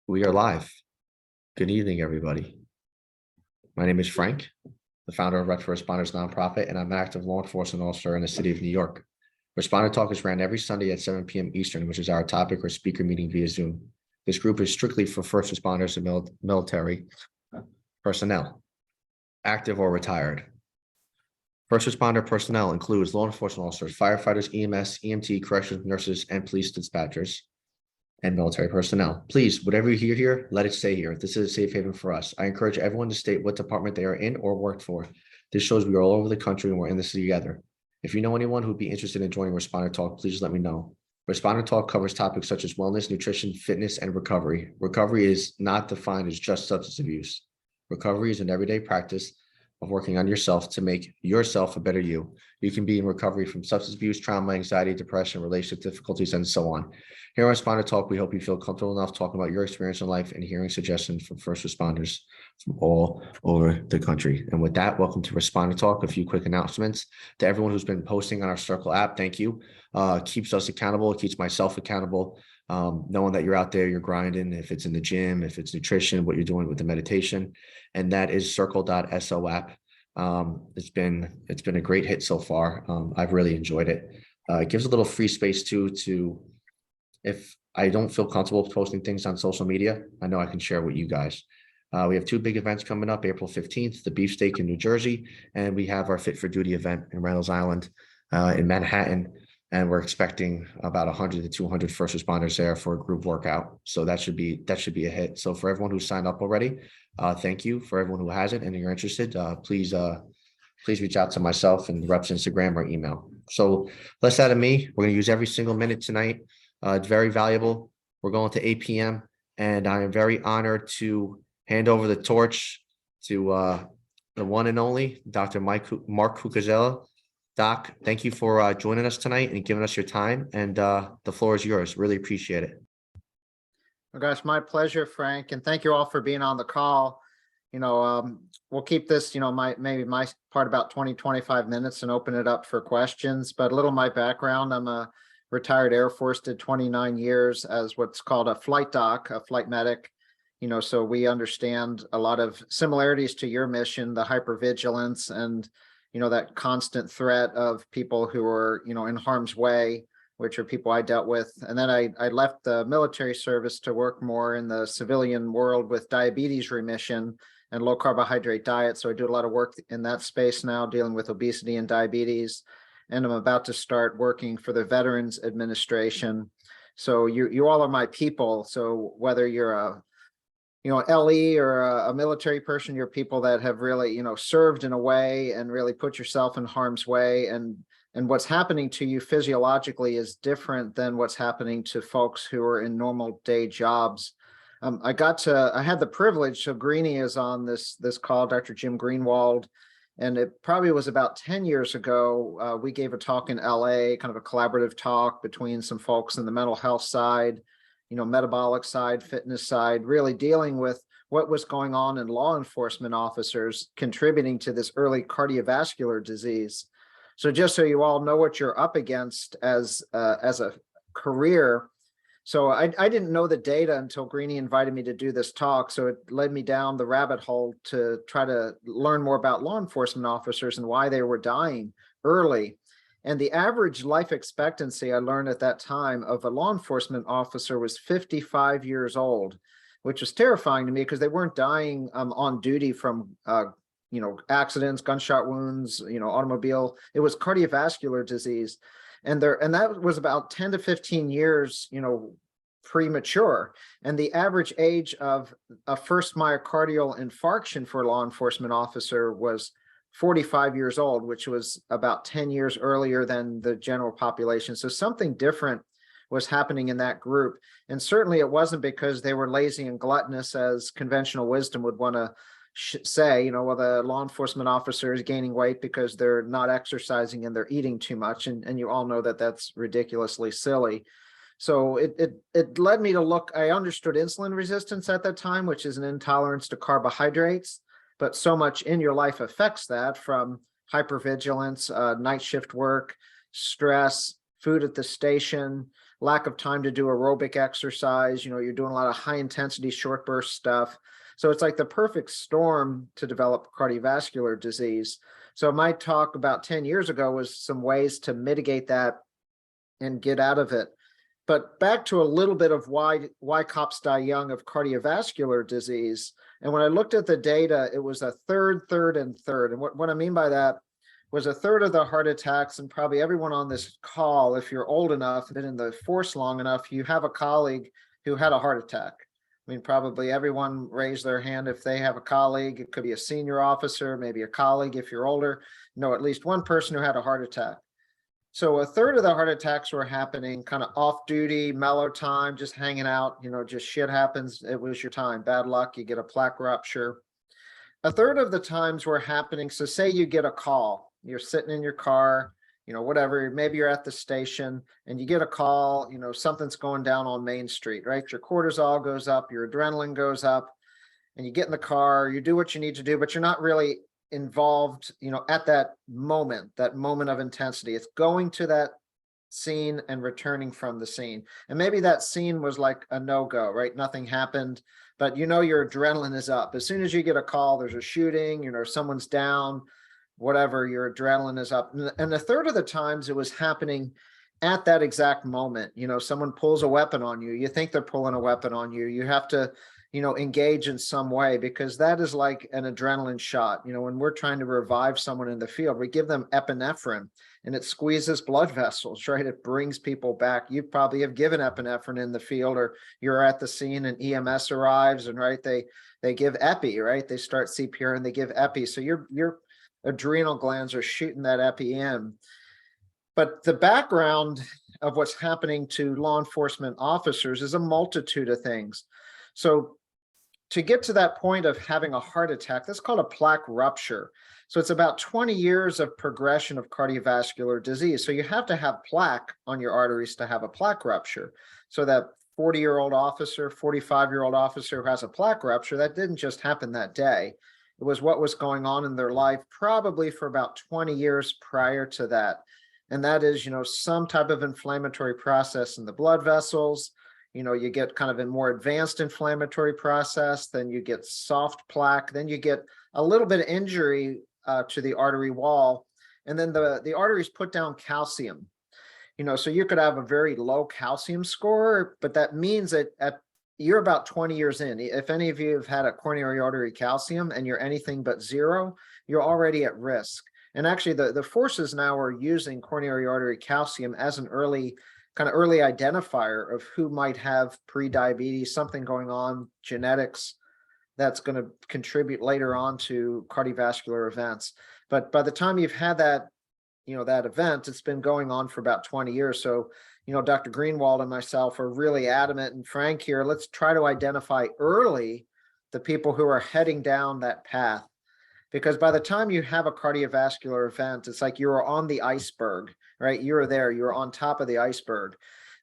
We are live. Good evening, everybody. My name is Frank, the founder of Retro Responders Nonprofit, and I'm an active law enforcement officer in the city of New York. Responder Talk is ran every Sunday at 7 p.m. Eastern, which is our topic or speaker meeting via Zoom. This group is strictly for first responders and military personnel, active or retired. First responder personnel includes law enforcement officers, firefighters, EMS, EMT, corrections nurses, and police dispatchers, and military personnel. Please, whatever you hear here, let it stay here. This is a safe haven for us. I encourage everyone to state what department they are in or worked for. This shows we are all over the country and we're in this together. If you know anyone who'd be interested in joining Responder Talk, please let me know. Responder Talk covers topics such as wellness, nutrition, fitness, and recovery. Recovery is not defined as just substance abuse. Recovery is an everyday practice of working on yourself to make yourself a better you. You can be in recovery from substance abuse, trauma, anxiety, depression, relationship difficulties, and so on. Here on Responder Talk, we hope you feel comfortable enough talking about your experience in life and hearing suggestions from first responders from all over the country. And with that, welcome to Responder Talk. A few quick announcements to everyone who's been posting on our Circle app. Thank you. Keeps us accountable. It keeps myself accountable. Knowing that you're out there, you're grinding, if it's in the gym, if it's nutrition, what you're doing with the meditation, and that is circle.so app. It's been a great hit so far. I've really enjoyed it. It gives a little free space too, if I don't feel comfortable posting things on social media, I know I can share with you guys. We have two big events coming up, April 15th, the Beefsteak in New Jersey, and we have our Fit for Duty event in Reynolds Island in Manhattan. And we're expecting about 100 to 200 first responders there for a group workout. So that should be a hit. So for everyone who's signed up already, thank you. For everyone who hasn't and you're interested, please reach out to myself and the rep's Instagram or email. So less out of me. We're going to use every single minute tonight. It's very valuable. We're going to 8 p.m. and I am very honored to hand over the torch to the one and only Dr. Mark Cucuzzella. Doc, thank you for joining us tonight and giving us your time. And the floor is yours. Really appreciate it. Oh gosh, my pleasure, Frank. And thank you all for being on the call. We'll keep this, maybe my part about 20, 25 minutes and open it up for questions. But a little my background, I'm a retired Air Force, did 29 years as what's called a flight doc, a flight medic. So we understand a lot of similarities to your mission, the hypervigilance and that constant threat of people who are, in harm's way, which are people I dealt with. And then I left the military service to work more in the civilian world with diabetes remission and low carbohydrate diet. So I do a lot of work in that space now, dealing with obesity and diabetes. And I'm about to start working for the Veterans Administration. So you all are my people. So whether you're a LE or a military person, you're people that have really, served in a way and really put yourself in harm's way. And what's happening to you physiologically is different than what's happening to folks who are in normal day jobs. I had the privilege, so Greenie is on this call, Dr. Jim Greenwald, and it probably was about 10 years ago. We gave a talk in LA, kind of a collaborative talk between some folks in the mental health side, metabolic side, fitness side, really dealing with what was going on in law enforcement officers contributing to this early cardiovascular disease. So just so you all know what you're up against as a career. So I didn't know the data until Greenie invited me to do this talk. So it led me down the rabbit hole to try to learn more about law enforcement officers and why they were dying early. And the average life expectancy, I learned at that time, of a law enforcement officer was 55 years old, which was terrifying to me because they weren't dying on duty from, accidents, gunshot wounds, automobile. It was cardiovascular disease. And that was about 10 to 15 years, premature. And the average age of a first myocardial infarction for a law enforcement officer was 45 years old, which was about 10 years earlier than the general population. So something different was happening in that group. And certainly it wasn't because they were lazy and gluttonous, as conventional wisdom would want to say, well, the law enforcement officer is gaining weight because they're not exercising and they're eating too much. And you all know that that's ridiculously silly. So it led me to look. I understood insulin resistance at that time, which is an intolerance to carbohydrates. But so much in your life affects that, from hypervigilance, night shift work, stress, food at the station, lack of time to do aerobic exercise. You're doing a lot of high intensity short burst stuff. So it's like the perfect storm to develop cardiovascular disease. So my talk about 10 years ago was some ways to mitigate that and get out of it. But back to a little bit of why cops die young of cardiovascular disease. And when I looked at the data, it was a third, and third. And what I mean by that was a third of the heart attacks, and probably everyone on this call, if you're old enough, been in the force long enough, you have a colleague who had a heart attack. I mean, probably everyone raised their hand if they have a colleague. It could be a senior officer, maybe a colleague if you're older. Know at least one person who had a heart attack. So a third of the heart attacks were happening kind of off duty, mellow time, just hanging out, just shit happens. It was your time. Bad luck, you get a plaque rupture. A third of the times were happening. So say you get a call, you're sitting in your car, whatever, maybe you're at the station and you get a call, something's going down on Main Street, right? Your cortisol goes up, your adrenaline goes up, and you get in the car, you do what you need to do, but you're not really involved, at that moment of intensity. It's going to that scene and returning from the scene. And maybe that scene was like a no-go, right? Nothing happened, but your adrenaline is up. As soon as you get a call, there's a shooting, someone's down, whatever, your adrenaline is up. And a third of the times it was happening at that exact moment. Someone pulls a weapon on you. You think they're pulling a weapon on you. You have to engage in some way, because that is like an adrenaline shot. When we're trying to revive someone in the field, we give them epinephrine and it squeezes blood vessels, right? It brings people back. You probably have given epinephrine in the field, or you're at the scene and EMS arrives and they give epi, right? They start CPR and they give epi. So your adrenal glands are shooting that epi in. But the background of what's happening to law enforcement officers is a multitude of things. So to get to that point of having a heart attack, that's called a plaque rupture. So it's about 20 years of progression of cardiovascular disease. So you have to have plaque on your arteries to have a plaque rupture. So that 40-year-old officer, 45-year-old officer who has a plaque rupture, that didn't just happen that day. It was what was going on in their life probably for about 20 years prior to that. And that is, some type of inflammatory process in the blood vessels. You get kind of a more advanced inflammatory process, then you get soft plaque, then you get a little bit of injury to the artery wall, and then the arteries put down calcium. So you could have a very low calcium score, but that means that you're about 20 years in. If any of you have had a coronary artery calcium and you're anything but zero, you're already at risk. And actually the forces now are using coronary artery calcium as an early identifier of who might have pre-diabetes, something going on, genetics that's going to contribute later on to cardiovascular events. But by the time you've had that, that event, it's been going on for about 20 years. So, Dr. Greenwald and myself are really adamant, and Frank here, let's try to identify early the people who are heading down that path. Because by the time you have a cardiovascular event, it's like you're on the iceberg, right? You're there, you're on top of the iceberg.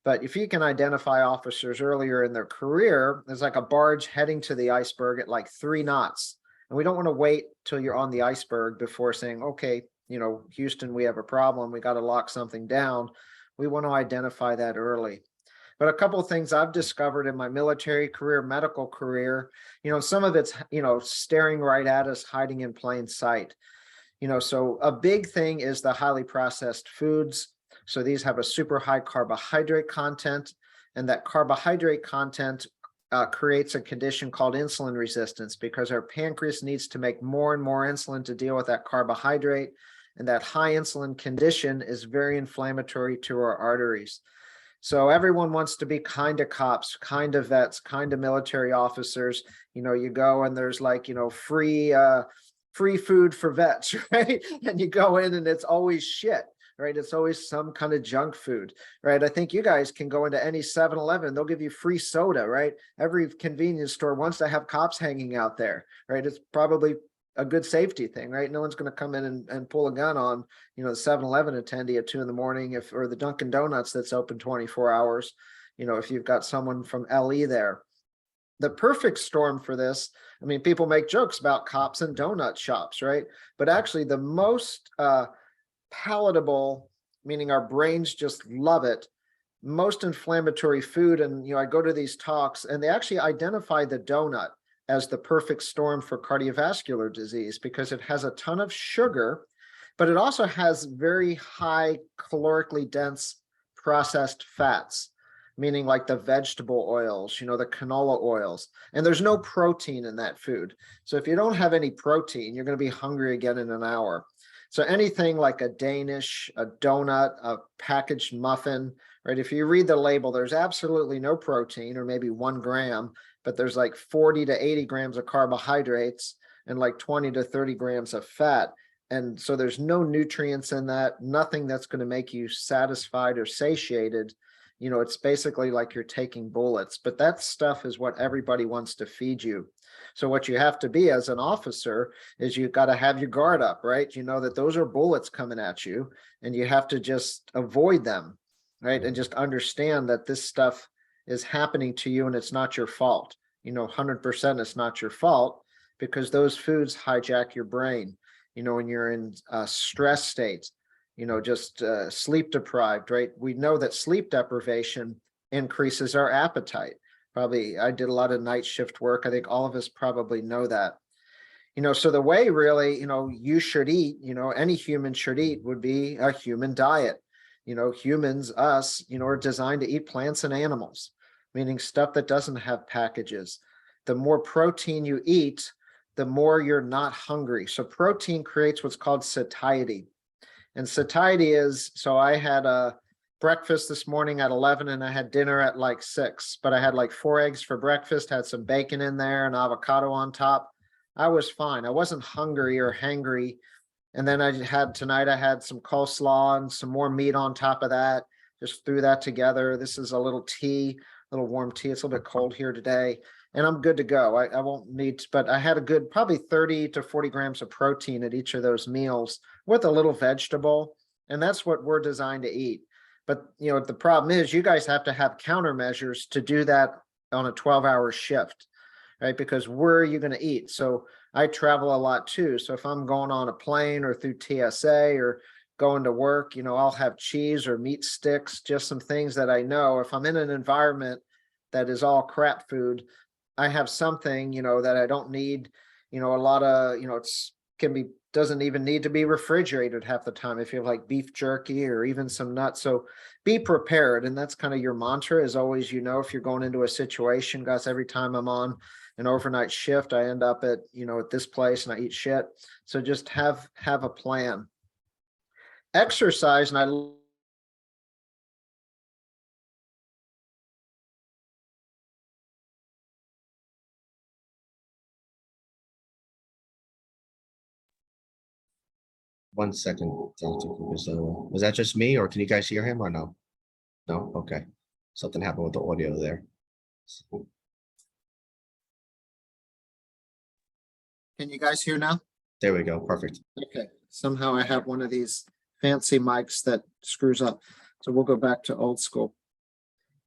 But if you can identify officers earlier in their career, there's like a barge heading to the iceberg at like 3 knots. And we don't want to wait till you're on the iceberg before saying, okay, Houston, we have a problem. We got to lock something down. We want to identify that early. But a couple of things I've discovered in my military career, medical career, some of it's, staring right at us, hiding in plain sight. So a big thing is the highly processed foods. So these have a super high carbohydrate content, and that carbohydrate content creates a condition called insulin resistance, because our pancreas needs to make more and more insulin to deal with that carbohydrate. And that high insulin condition is very inflammatory to our arteries. So everyone wants to be kind of cops, kind of vets, kind of military officers. You go and there's like, free food for vets, right? And you go in and it's always shit, right? It's always some kind of junk food, right? I think you guys can go into any 7-Eleven, they'll give you free soda, right? Every convenience store wants to have cops hanging out there, right? It's probably a good safety thing, right? No one's going to come in and pull a gun on, the 7-Eleven attendee at 2 a.m. or the Dunkin' Donuts that's open 24 hours, if you've got someone from LE there. The perfect storm for this, I mean, people make jokes about cops and donut shops, right? But actually the most palatable, meaning our brains just love it, most inflammatory food. And, I go to these talks and they actually identify the donut as the perfect storm for cardiovascular disease because it has a ton of sugar, but it also has very high calorically dense processed fats, meaning like the vegetable oils, the canola oils, and there's no protein in that food. So if you don't have any protein, you're going to be hungry again in an hour. So anything like a Danish, a donut, a packaged muffin, right? If you read the label, there's absolutely no protein or maybe 1 gram, but there's like 40 to 80 grams of carbohydrates and like 20 to 30 grams of fat. And so there's no nutrients in that, nothing that's going to make you satisfied or satiated. It's basically like you're taking bullets, but that stuff is what everybody wants to feed you. So what you have to be as an officer is you've got to have your guard up, right? You know that those are bullets coming at you and you have to just avoid them, right? And just understand that this stuff is happening to you and it's not your fault. 100% it's not your fault because those foods hijack your brain, when you're in stress states. Just sleep deprived, right? We know that sleep deprivation increases our appetite. Probably, I did a lot of night shift work. I think all of us probably know that. So the way really, you should eat, any human should eat would be a human diet. Humans, us, are designed to eat plants and animals, meaning stuff that doesn't have packages. The more protein you eat, the more you're not hungry. So protein creates what's called satiety. And satiety is, so I had a breakfast this morning at 11 and I had dinner at like 6, but I had like 4 eggs for breakfast, had some bacon in there and avocado on top. I was fine. I wasn't hungry or hangry. And then I had some coleslaw and some more meat on top of that. Just threw that together. This is a little warm tea. It's a little bit cold here today. And I'm good to go. I won't need, but I had a good, probably 30 to 40 grams of protein at each of those meals with a little vegetable. And that's what we're designed to eat. But, the problem is you guys have to have countermeasures to do that on a 12-hour shift, right? Because where are you going to eat? So I travel a lot too. So if I'm going on a plane or through TSA or going to work, I'll have cheese or meat sticks, just some things that I know if I'm in an environment that is all crap food, I have something, that I don't need, a lot of, doesn't even need to be refrigerated half the time if you have like beef jerky or even some nuts. So be prepared. And that's kind of your mantra is always, if you're going into a situation, guys, every time I'm on an overnight shift, I end up at, at this place and I eat shit. So just have a plan. Exercise, and I 1 second, Dr. Cucuzzella. Was that just me or can you guys hear him or no? No? Okay. Something happened with the audio there. Can you guys hear now? There we go. Perfect. Okay. Somehow I have one of these fancy mics that screws up. So we'll go back to old school.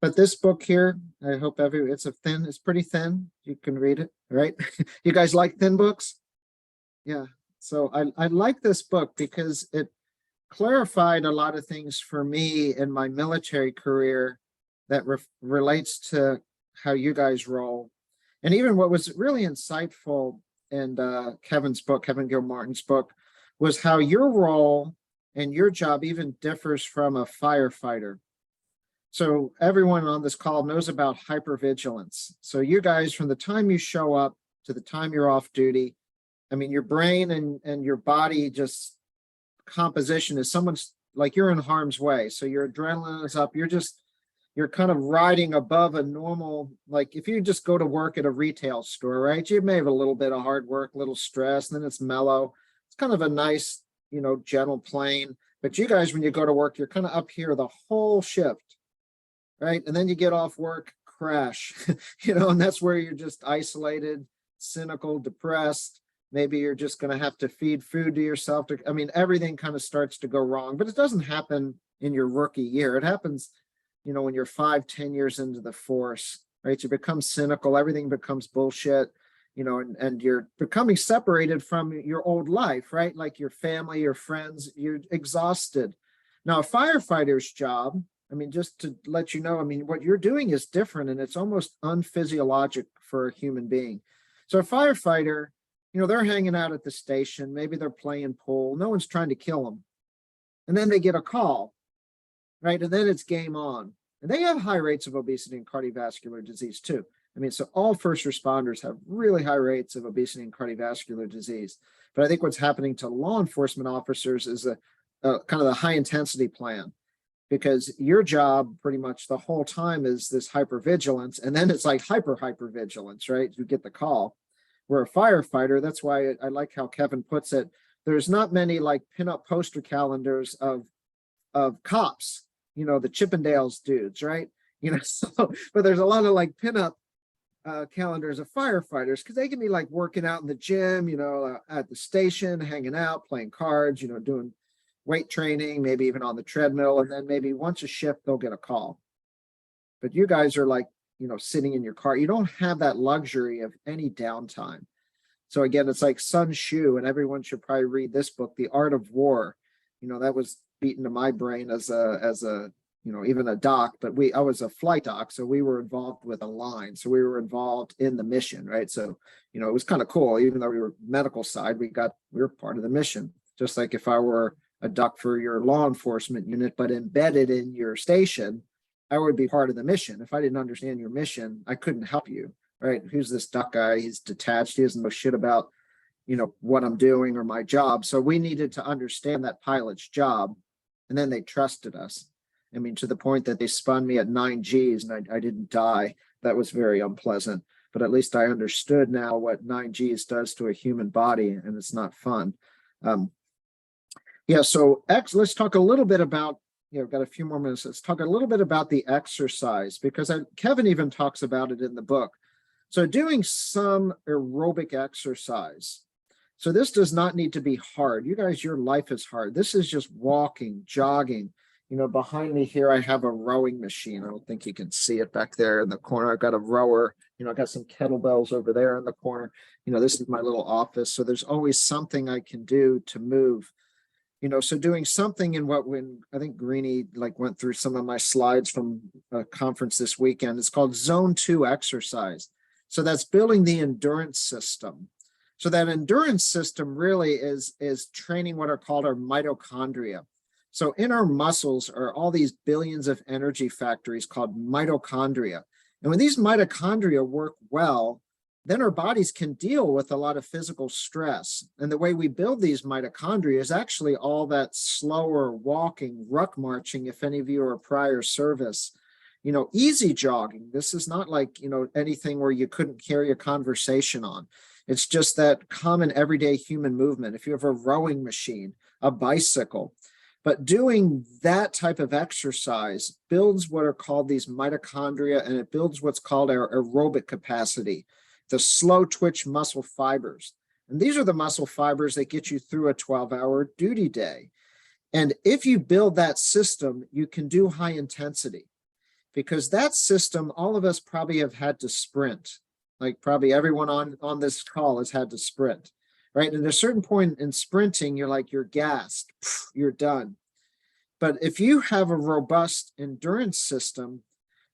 But this book here, I hope it's pretty thin. You can read it, right? You guys like thin books? Yeah. So I like this book because it clarified a lot of things for me in my military career that relates to how you guys roll. And even what was really insightful in Kevin Gilmartin's book, was how your role and your job even differs from a firefighter. So everyone on this call knows about hypervigilance. So you guys, from the time you show up to the time you're off duty, I mean, your brain and your body just composition is someone's like you're in harm's way. So your adrenaline is up. You're kind of riding above a normal, like if you just go to work at a retail store, right? You may have a little bit of hard work, a little stress, and then it's mellow. It's kind of a nice, gentle plane. But you guys, when you go to work, you're kind of up here the whole shift, right? And then you get off work, crash, and that's where you're just isolated, cynical, depressed. Maybe you're just going to have to feed food to yourself. Everything kind of starts to go wrong, but it doesn't happen in your rookie year. It happens, when you're 5-10 years into the force, right? You become cynical, everything becomes bullshit, and you're becoming separated from your old life, right? Like your family, your friends, you're exhausted. Now, a firefighter's job I mean, just to let you know, I mean, what you're doing is different and it's almost unphysiologic for a human being. So a firefighter, they're hanging out at the station. Maybe they're playing pool. No one's trying to kill them. And then they get a call, right? And then it's game on. And they have high rates of obesity and cardiovascular disease too. I mean, so all first responders have really high rates of obesity and cardiovascular disease. But I think what's happening to law enforcement officers is a kind of the high intensity plan, because your job pretty much the whole time is this hypervigilance. And then it's like hypervigilance, right? You get the call. We're a firefighter. That's why I like how Kevin puts it. There's not many like pinup poster calendars of cops, the Chippendales dudes, right? So, but there's a lot of like pinup calendars of firefighters, because they can be like working out in the gym, at the station, hanging out, playing cards, doing weight training, maybe even on the treadmill. And then maybe once a shift, they'll get a call. But you guys are like, sitting in your car. You don't have that luxury of any downtime. So again, it's like Sun Tzu, and everyone should probably read this book, The Art of War. That was beaten to my brain as a even a doc, but I was a flight doc. So we were involved with a line. So we were involved in the mission, right? So, it was kind of cool. Even though we were medical side, we were part of the mission. Just like if I were a doc for your law enforcement unit, but embedded in your station, I would be part of the mission. If I didn't understand your mission, I couldn't help you, right? Who's this duck guy? He's detached. He doesn't know shit about, what I'm doing or my job. So we needed to understand that pilot's job. And then they trusted us. I mean, to the point that they spun me at 9 Gs and I didn't die. That was very unpleasant. But at least I understood now what 9 Gs does to a human body, and it's not fun. So let's talk a little bit about, I've got a few more minutes. Let's talk a little bit about the exercise, because Kevin even talks about it in the book. So doing some aerobic exercise. So this does not need to be hard. You guys, your life is hard. This is just walking, jogging. Behind me here, I have a rowing machine. I don't think you can see it back there in the corner. I've got a rower. I've got some kettlebells over there in the corner. This is my little office. So there's always something I can do to move. So doing something in when I think Greeny went through some of my slides from a conference this weekend, it's called Zone 2 exercise. So that's building the endurance system. So that endurance system really is training what are called our mitochondria. So in our muscles are all these billions of energy factories called mitochondria. And when these mitochondria work well, then our bodies can deal with a lot of physical stress. And the way we build these mitochondria is actually all that slower walking, ruck marching, if any of you are prior service, easy jogging. This is not like, anything where you couldn't carry a conversation on. It's just that common everyday human movement. If you have a rowing machine, a bicycle, but doing that type of exercise builds what are called these mitochondria, and it builds what's called our aerobic capacity, the slow twitch muscle fibers. And these are the muscle fibers that get you through a 12-hour duty day. And if you build that system, you can do high intensity, because that system, all of us probably have had to sprint. Like probably everyone on this call has had to sprint, right? And at a certain point in sprinting, you're gassed, you're done. But if you have a robust endurance system,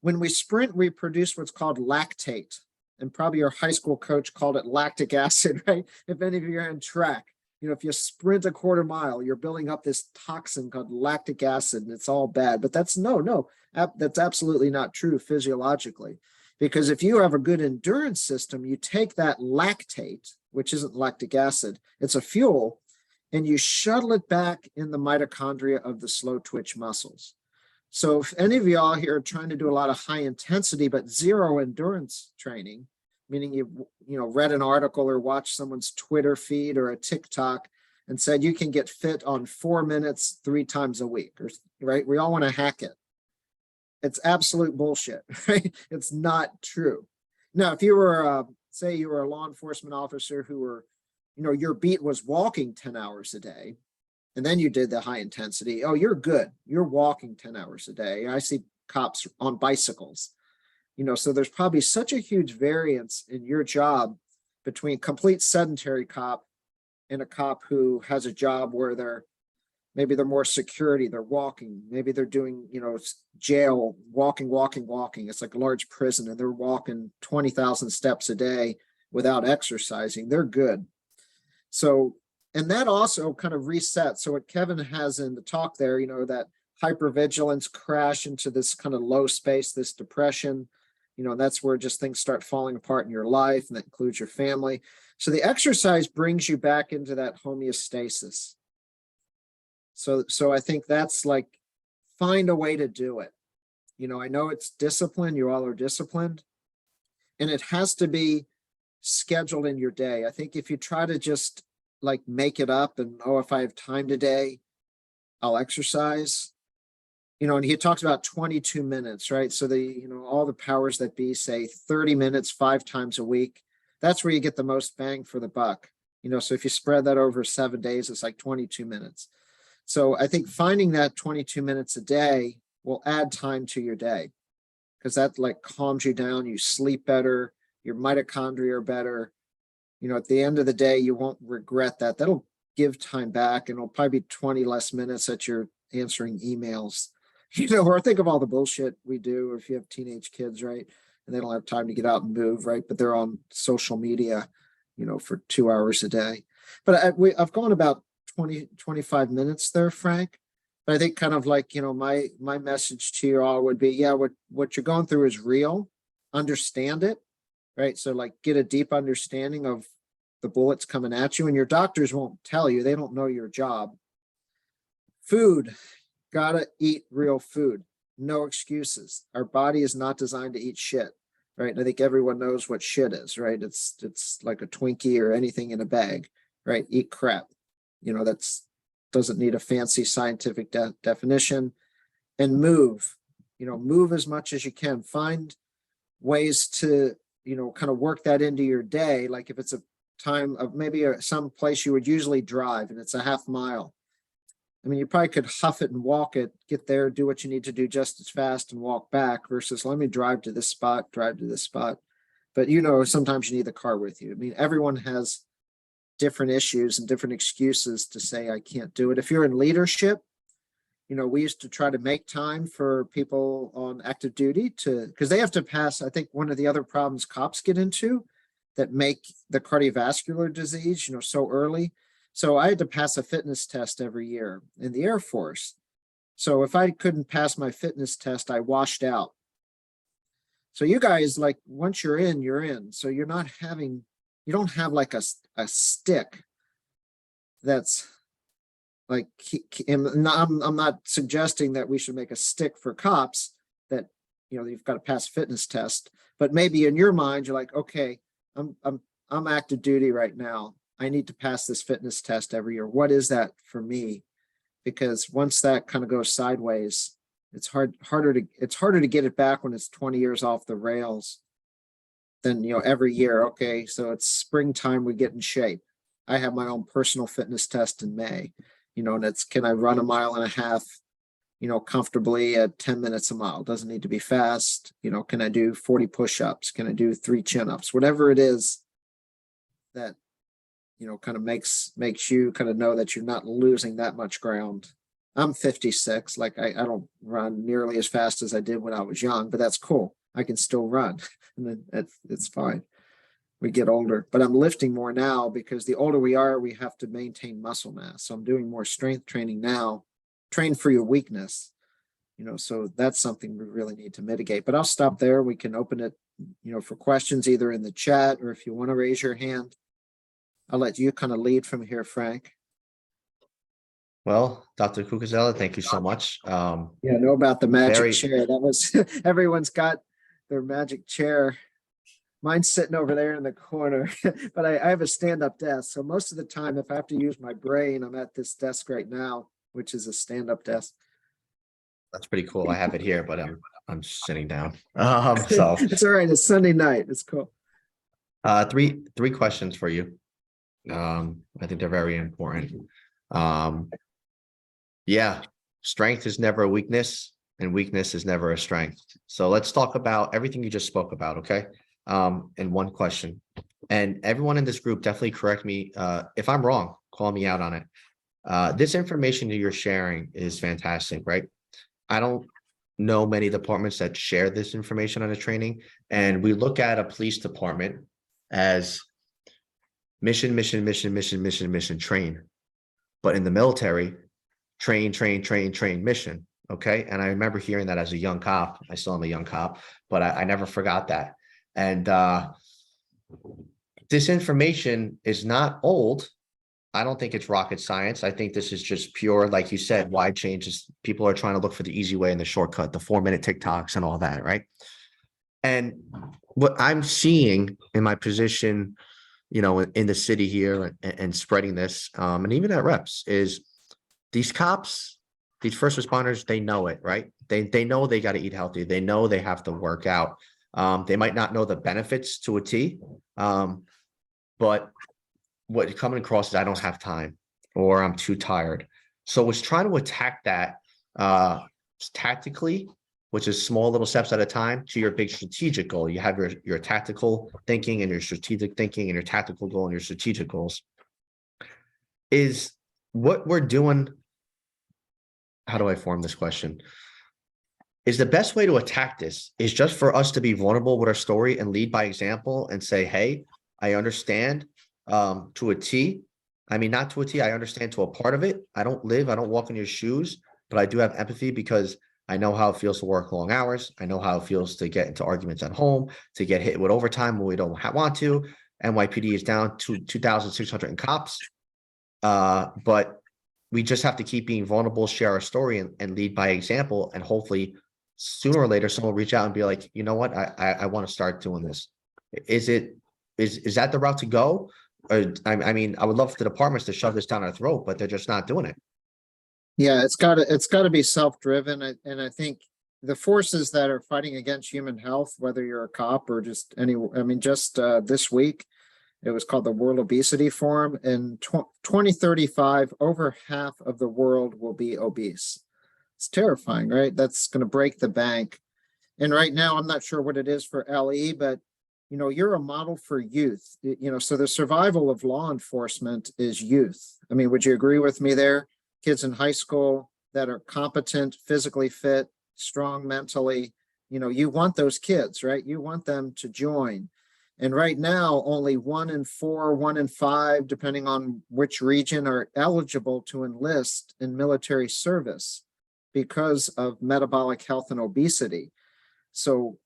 when we sprint, we produce what's called lactate. And probably your high school coach called it lactic acid, right? If any of you are in track, if you sprint a quarter mile, you're building up this toxin called lactic acid, and it's all bad. But that's that's absolutely not true physiologically. Because if you have a good endurance system, you take that lactate, which isn't lactic acid, it's a fuel, and you shuttle it back in the mitochondria of the slow twitch muscles. So if any of y'all here are trying to do a lot of high intensity but zero endurance training, meaning you read an article or watched someone's Twitter feed or a TikTok and said you can get fit on 4 minutes 3 times a week, right? We all want to hack it. It's absolute bullshit, right? It's not true. Now, if you were, say you were a law enforcement officer who were, your beat was walking 10 hours a day, and then you did the high intensity, oh, you're good. You're walking 10 hours a day. I see cops on bicycles, so there's probably such a huge variance in your job between complete sedentary cop and a cop who has a job where they're Maybe they're more security, they're walking, maybe they're doing, jail, walking. It's like a large prison and they're walking 20,000 steps a day without exercising. They're good. So, and that also kind of resets. So what Kevin has in the talk there, that hypervigilance crash into this kind of low space, this depression, that's where just things start falling apart in your life, and that includes your family. So the exercise brings you back into that homeostasis. So I think that's like, find a way to do it. I know it's discipline. You all are disciplined, and it has to be scheduled in your day. I think if you try to just like make it up and, if I have time today, I'll exercise, and he talks about 22 minutes, right? So all the powers that be say 30 minutes, 5 times a week. That's where you get the most bang for the buck. So if you spread that over 7 days, it's like 22 minutes. So I think finding that 22 minutes a day will add time to your day, because that like calms you down. You sleep better. Your mitochondria are better. At the end of the day, you won't regret that. That'll give time back, and it'll probably be 20 less minutes that you're answering emails, or think of all the bullshit we do if you have teenage kids, right? And they don't have time to get out and move, right? But they're on social media, for 2 hours a day. But I've gone about 25 minutes there, Frank. But I think kind of like, my message to you all would be, yeah, what you're going through is real. Understand it, right? So like get a deep understanding of the bullets coming at you, and your doctors won't tell you. They don't know your job. Food, gotta eat real food. No excuses. Our body is not designed to eat shit, right? And I think everyone knows what shit is, right? It's like a Twinkie or anything in a bag, right? Eat crap. That's doesn't need a fancy scientific definition. And move, move as much as you can. Find ways to, kind of work that into your day. Like if it's a time of maybe some place you would usually drive and it's a half mile. I mean, you probably could huff it and walk it, get there, do what you need to do just as fast and walk back, versus let me drive to this spot. But sometimes you need the car with you. I mean, everyone has different issues and different excuses to say, I can't do it. If you're in leadership, we used to try to make time for people on active duty because they have to pass. I think one of the other problems cops get into that make the cardiovascular disease, so early. So I had to pass a fitness test every year in the Air Force. So if I couldn't pass my fitness test, I washed out. So you guys, like, once you're in, you're in. So you don't have like a stick that's like, I'm not suggesting that we should make a stick for cops that, you've got to pass a fitness test, but maybe in your mind, you're like, okay, I'm active duty right now. I need to pass this fitness test every year. What is that for me? Because once that kind of goes sideways, it's harder to get it back when it's 20 years off the rails. Then, every year, okay, so it's springtime, we get in shape. I have my own personal fitness test in May, and it's, can I run a mile and a half, comfortably at 10 minutes a mile? Doesn't need to be fast. Can I do 40 push-ups? Can I do 3 chin-ups? Whatever it is that, kind of makes you kind of know that you're not losing that much ground. I'm 56. Like I don't run nearly as fast as I did when I was young, but that's cool. I can still run and then it's fine. We get older, but I'm lifting more now because the older we are, we have to maintain muscle mass. So I'm doing more strength training now. Train for your weakness, so that's something we really need to mitigate. But I'll stop there. We can open it, for questions either in the chat or if you want to raise your hand. I'll let you kind of lead from here, Frank. Well, Dr. Cucuzzella, thank you so much. Yeah, know about the magic chair. That was everyone's got their magic chair. Mine's sitting over there in the corner, but I have a stand-up desk. So most of the time, if I have to use my brain, I'm at this desk right now, which is a stand-up desk. That's pretty cool. I have it here, but I'm sitting down. So it's all right. It's Sunday night. It's cool. Three questions for you. I think they're very important. Yeah, strength is never a weakness and weakness is never a strength. So let's talk about everything you just spoke about, okay? In one question. And everyone in this group, definitely correct me if I'm wrong, call me out on it. This information that you're sharing is fantastic, right? I don't know many departments that share this information on a training, and we look at a police department as mission, mission, mission, mission, mission, mission, train. But in the military, train, train, train, train, mission. Okay. And I remember hearing that as a young cop. I still am a young cop, but I never forgot that. And this information is not old. I don't think it's rocket science. I think this is just pure, like you said, wide changes. People are trying to look for the easy way and the shortcut, the 4-minute TikToks and all that, right? And what I'm seeing in my position, you know, in the city here and spreading this, and even at reps, is these cops, these first responders, they know it, right? They know they got to eat healthy. They know they have to work out. They might not know the benefits to a T, but what coming across is I don't have time or I'm too tired. So it's trying to attack that tactically, which is small little steps at a time, to your big strategic goal. You have your tactical thinking and your strategic thinking and your tactical goal and your strategic goals. Is what we're doing. How do I form this question? Is the best way to attack this is just for us to be vulnerable with our story and lead by example and say, hey, I understand to a T. I mean, not to a T, I understand to a part of it. I don't walk in your shoes, but I do have empathy because I know how it feels to work long hours. I know how it feels to get into arguments at home, to get hit with overtime when we don't want to. NYPD is down to 2,600 in cops. But we just have to keep being vulnerable, share our story and lead by example. And hopefully sooner or later, someone will reach out and be like, you know what, I want to start doing this. Is that the route to go? Or, I mean, I would love for the departments to shove this down our throat, but they're just not doing it. Yeah, it's gotta be self-driven. And I think the forces that are fighting against human health, whether you're a cop or just this week, it was called the World Obesity Forum. In 2035, over half of the world will be obese. It's terrifying, right? That's going to break the bank. And right now, I'm not sure what it is for LE, but you know, you're a model for youth. You know, so the survival of law enforcement is youth. I mean, would you agree with me there? Kids in high school that are competent, physically fit, strong mentally. You know, you want those kids, right? You want them to join. And right now, only 1 in 4, 1 in 5, depending on which region, are eligible to enlist in military service because of metabolic health and obesity. So,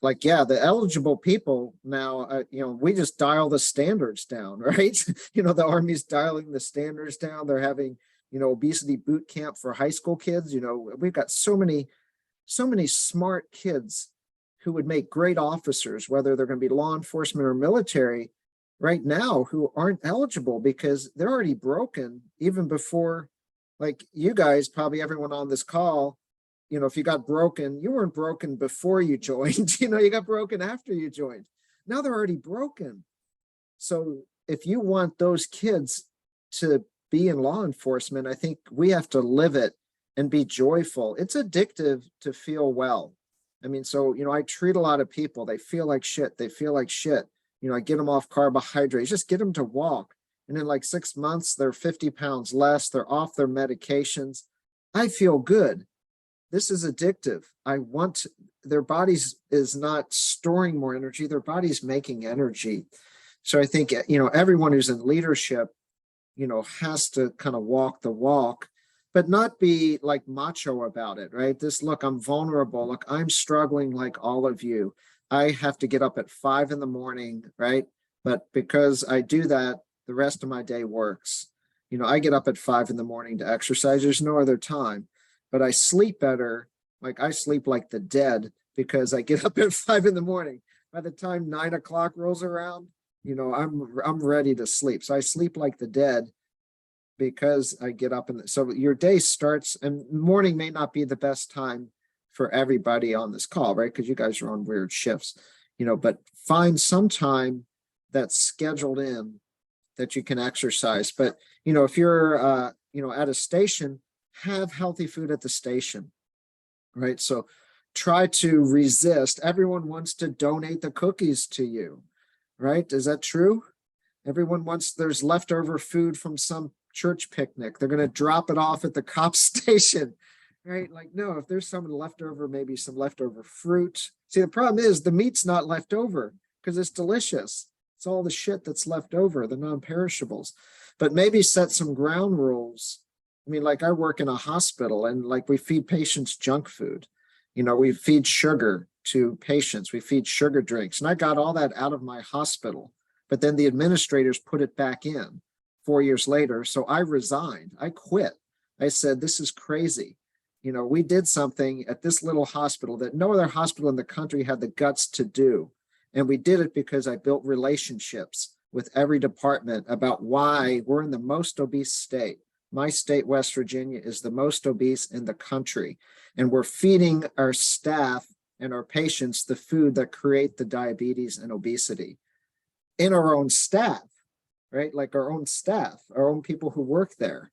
like, yeah, the eligible people now, you know, we just dial the standards down, right? You know, the Army's dialing the standards down. They're having, you know, obesity boot camp for high school kids. You know, we've got so many smart kids who would make great officers, whether they're going to be law enforcement or military right now, who aren't eligible because they're already broken even before, like you guys, probably everyone on this call, you know, if you got broken, you weren't broken before you joined, you know, you got broken after you joined. Now they're already broken. So if you want those kids to be in law enforcement, I think we have to live it and be joyful. It's addictive to feel well. I mean, so, you know, I treat a lot of people, they feel like shit. They feel like shit. You know, I get them off carbohydrates, just get them to walk. And in like 6 months, they're 50 pounds less. They're off their medications. I feel good. This is addictive. Their bodies is not storing more energy. Their body's making energy. So I think, you know, everyone who's in leadership, you know, has to kind of walk the walk, but not be like macho about it, right? Look, I'm vulnerable. Look, I'm struggling like all of you. I have to get up at 5 a.m, right? But because I do that, the rest of my day works. You know, I get up at 5 a.m. to exercise. There's no other time, but I sleep better. Like I sleep like the dead because I get up at 5 a.m. By the time 9 o'clock rolls around, you know, I'm ready to sleep. So I sleep like the dead because I get up so your day starts, and morning may not be the best time for everybody on this call, right? Because you guys are on weird shifts, you know, but find some time that's scheduled in that you can exercise. But, you know, if you're, you know, at a station, have healthy food at the station, right? So try to resist. Everyone wants to donate the cookies to you, right? Is that true? Everyone wants, there's leftover food from some church picnic. They're going to drop it off at the cop station, right? Like, no, if there's some leftover, maybe some leftover fruit. See, the problem is the meat's not left over because it's delicious. It's all the shit that's left over, the non-perishables. But maybe set some ground rules. I mean, like I work in a hospital and like we feed patients junk food. You know, we feed sugar to patients. We feed sugar drinks. And I got all that out of my hospital. But then the administrators put it back in 4 years later. So I resigned. I quit. I said, this is crazy. You know, we did something at this little hospital that no other hospital in the country had the guts to do. And we did it because I built relationships with every department about why we're in the most obese state. My state, West Virginia, is the most obese in the country. And we're feeding our staff and our patients the food that create the diabetes and obesity in our own staff, right? Like our own staff, our own people who work there,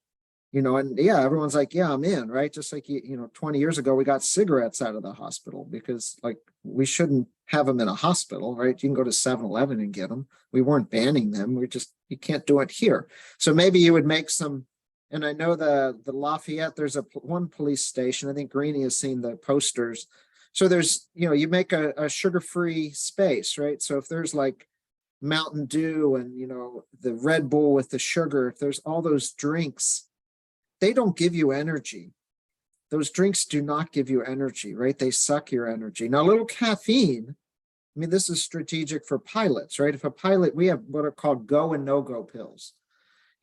you know, and yeah, everyone's like, yeah, I'm in, right? Just like, you know, 20 years ago, we got cigarettes out of the hospital because like we shouldn't have them in a hospital, right? You can go to 7-Eleven and get them. We weren't banning them. You can't do it here. So maybe you would make some, and I know the Lafayette, there's one police station. I think Greenie has seen the posters. So there's, you know, you make a sugar-free space, right? So if there's like Mountain Dew and, you know, the Red Bull with the sugar, if there's all those drinks, they don't give you energy. Those drinks do not give you energy, right? They suck your energy. Now, a little caffeine, I mean, this is strategic for pilots, right? If a pilot, we have what are called go and no-go pills.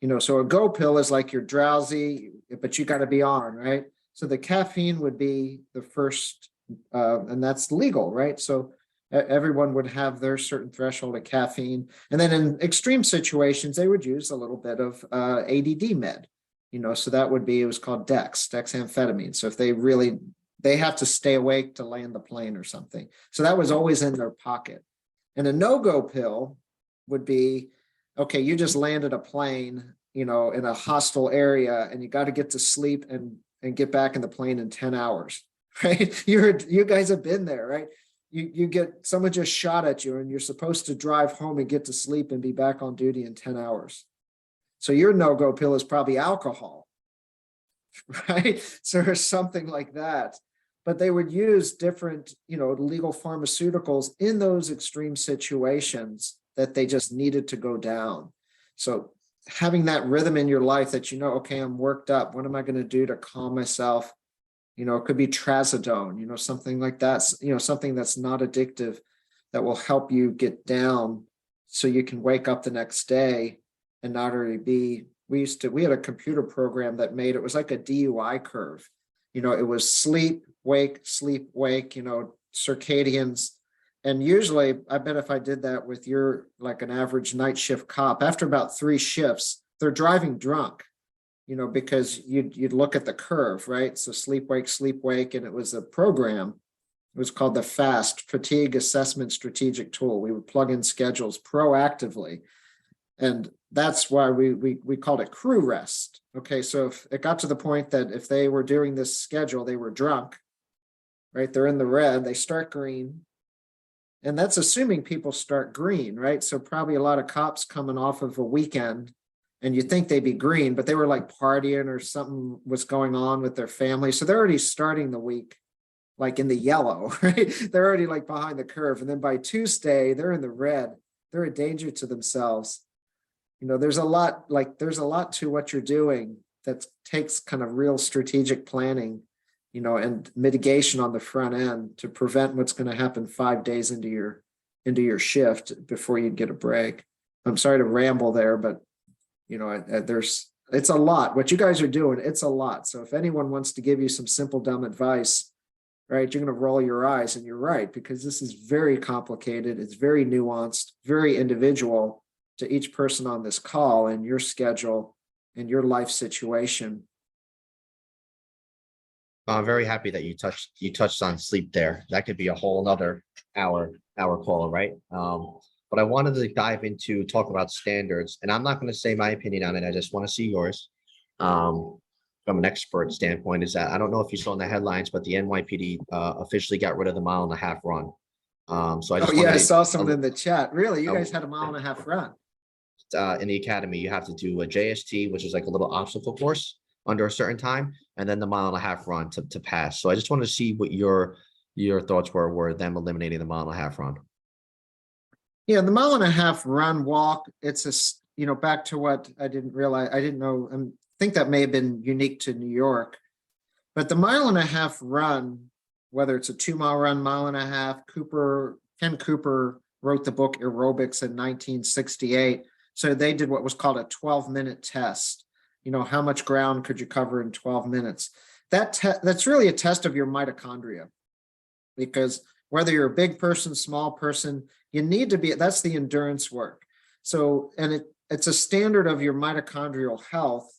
You know, so a go pill is like you're drowsy, but you got to be on, right? So the caffeine would be the first, and that's legal, right? So everyone would have their certain threshold of caffeine. And then in extreme situations, they would use a little bit of ADD med, you know, so that would be, it was called dexamphetamine. So if they have to stay awake to land the plane or something. So that was always in their pocket. And a no-go pill would be, okay, you just landed a plane, you know, in a hostile area and you got to get to sleep and get back in the plane in 10 hours, right? You guys have been there, right? You get someone just shot at you and you're supposed to drive home and get to sleep and be back on duty in 10 hours. So your no-go pill is probably alcohol, right? So there's something like that. But they would use different, you know, legal pharmaceuticals in those extreme situations that they just needed to go down. So having that rhythm in your life that, you know, okay, I'm worked up. What am I going to do to calm myself? You know, it could be trazodone, you know, something like that, you know, something that's not addictive that will help you get down so you can wake up the next day and not already be, we had a computer program that made, it was like a DUI curve. You know, it was sleep, wake, you know, circadians. And usually, I bet if I did that with your, like an average night shift cop, after about 3 shifts, they're driving drunk, you know, because you'd look at the curve, right? So sleep, wake, and it was a program. It was called the FAST, Fatigue Assessment Strategic Tool. We would plug in schedules proactively. And that's why we called it crew rest. Okay, so if it got to the point that if they were doing this schedule, they were drunk, right? They're in the red, they start green. And that's assuming people start green, right? So probably a lot of cops coming off of a weekend and you think they'd be green, but they were like partying or something was going on with their family. So they're already starting the week like in the yellow, right? They're already like behind the curve. And then by Tuesday, they're in the red. They're a danger to themselves. You know, there's a lot to what you're doing that takes kind of real strategic planning, you know, and mitigation on the front end to prevent what's going to happen 5 days into your shift before you get a break. I'm sorry to ramble there, but you know, it's a lot. What you guys are doing, it's a lot. So if anyone wants to give you some simple, dumb advice, right, you're going to roll your eyes, and you're right, because this is very complicated. It's very nuanced, very individual to each person on this call and your schedule and your life situation. I'm very happy that you touched on sleep there. That could be a whole nother hour call, right? But I wanted to dive into talk about standards, and I'm not going to say my opinion on it. I just want to see yours. From an expert standpoint, is that I don't know if you saw in the headlines, but the NYPD officially got rid of the 1.5 mile run. So I just I saw someone in the chat. Really, you guys had a 1.5 mile run? in the academy, you have to do a JST, which is like a little obstacle course under a certain time, and then the 1.5 mile run to pass. So I just wanted to see what your thoughts were them eliminating the 1.5 mile run. Yeah, the 1.5 mile run walk, it's back to what I didn't realize, I didn't know, I think that may have been unique to New York, but the 1.5 mile run, whether it's a 2 mile run, 1.5 mile, Ken Cooper wrote the book Aerobics in 1968. So they did what was called a 12-minute test. How much ground could you cover in 12 minutes? That's really a test of your mitochondria, because whether you're a big person, small person, you need to be, that's the endurance work. So, and it's a standard of your mitochondrial health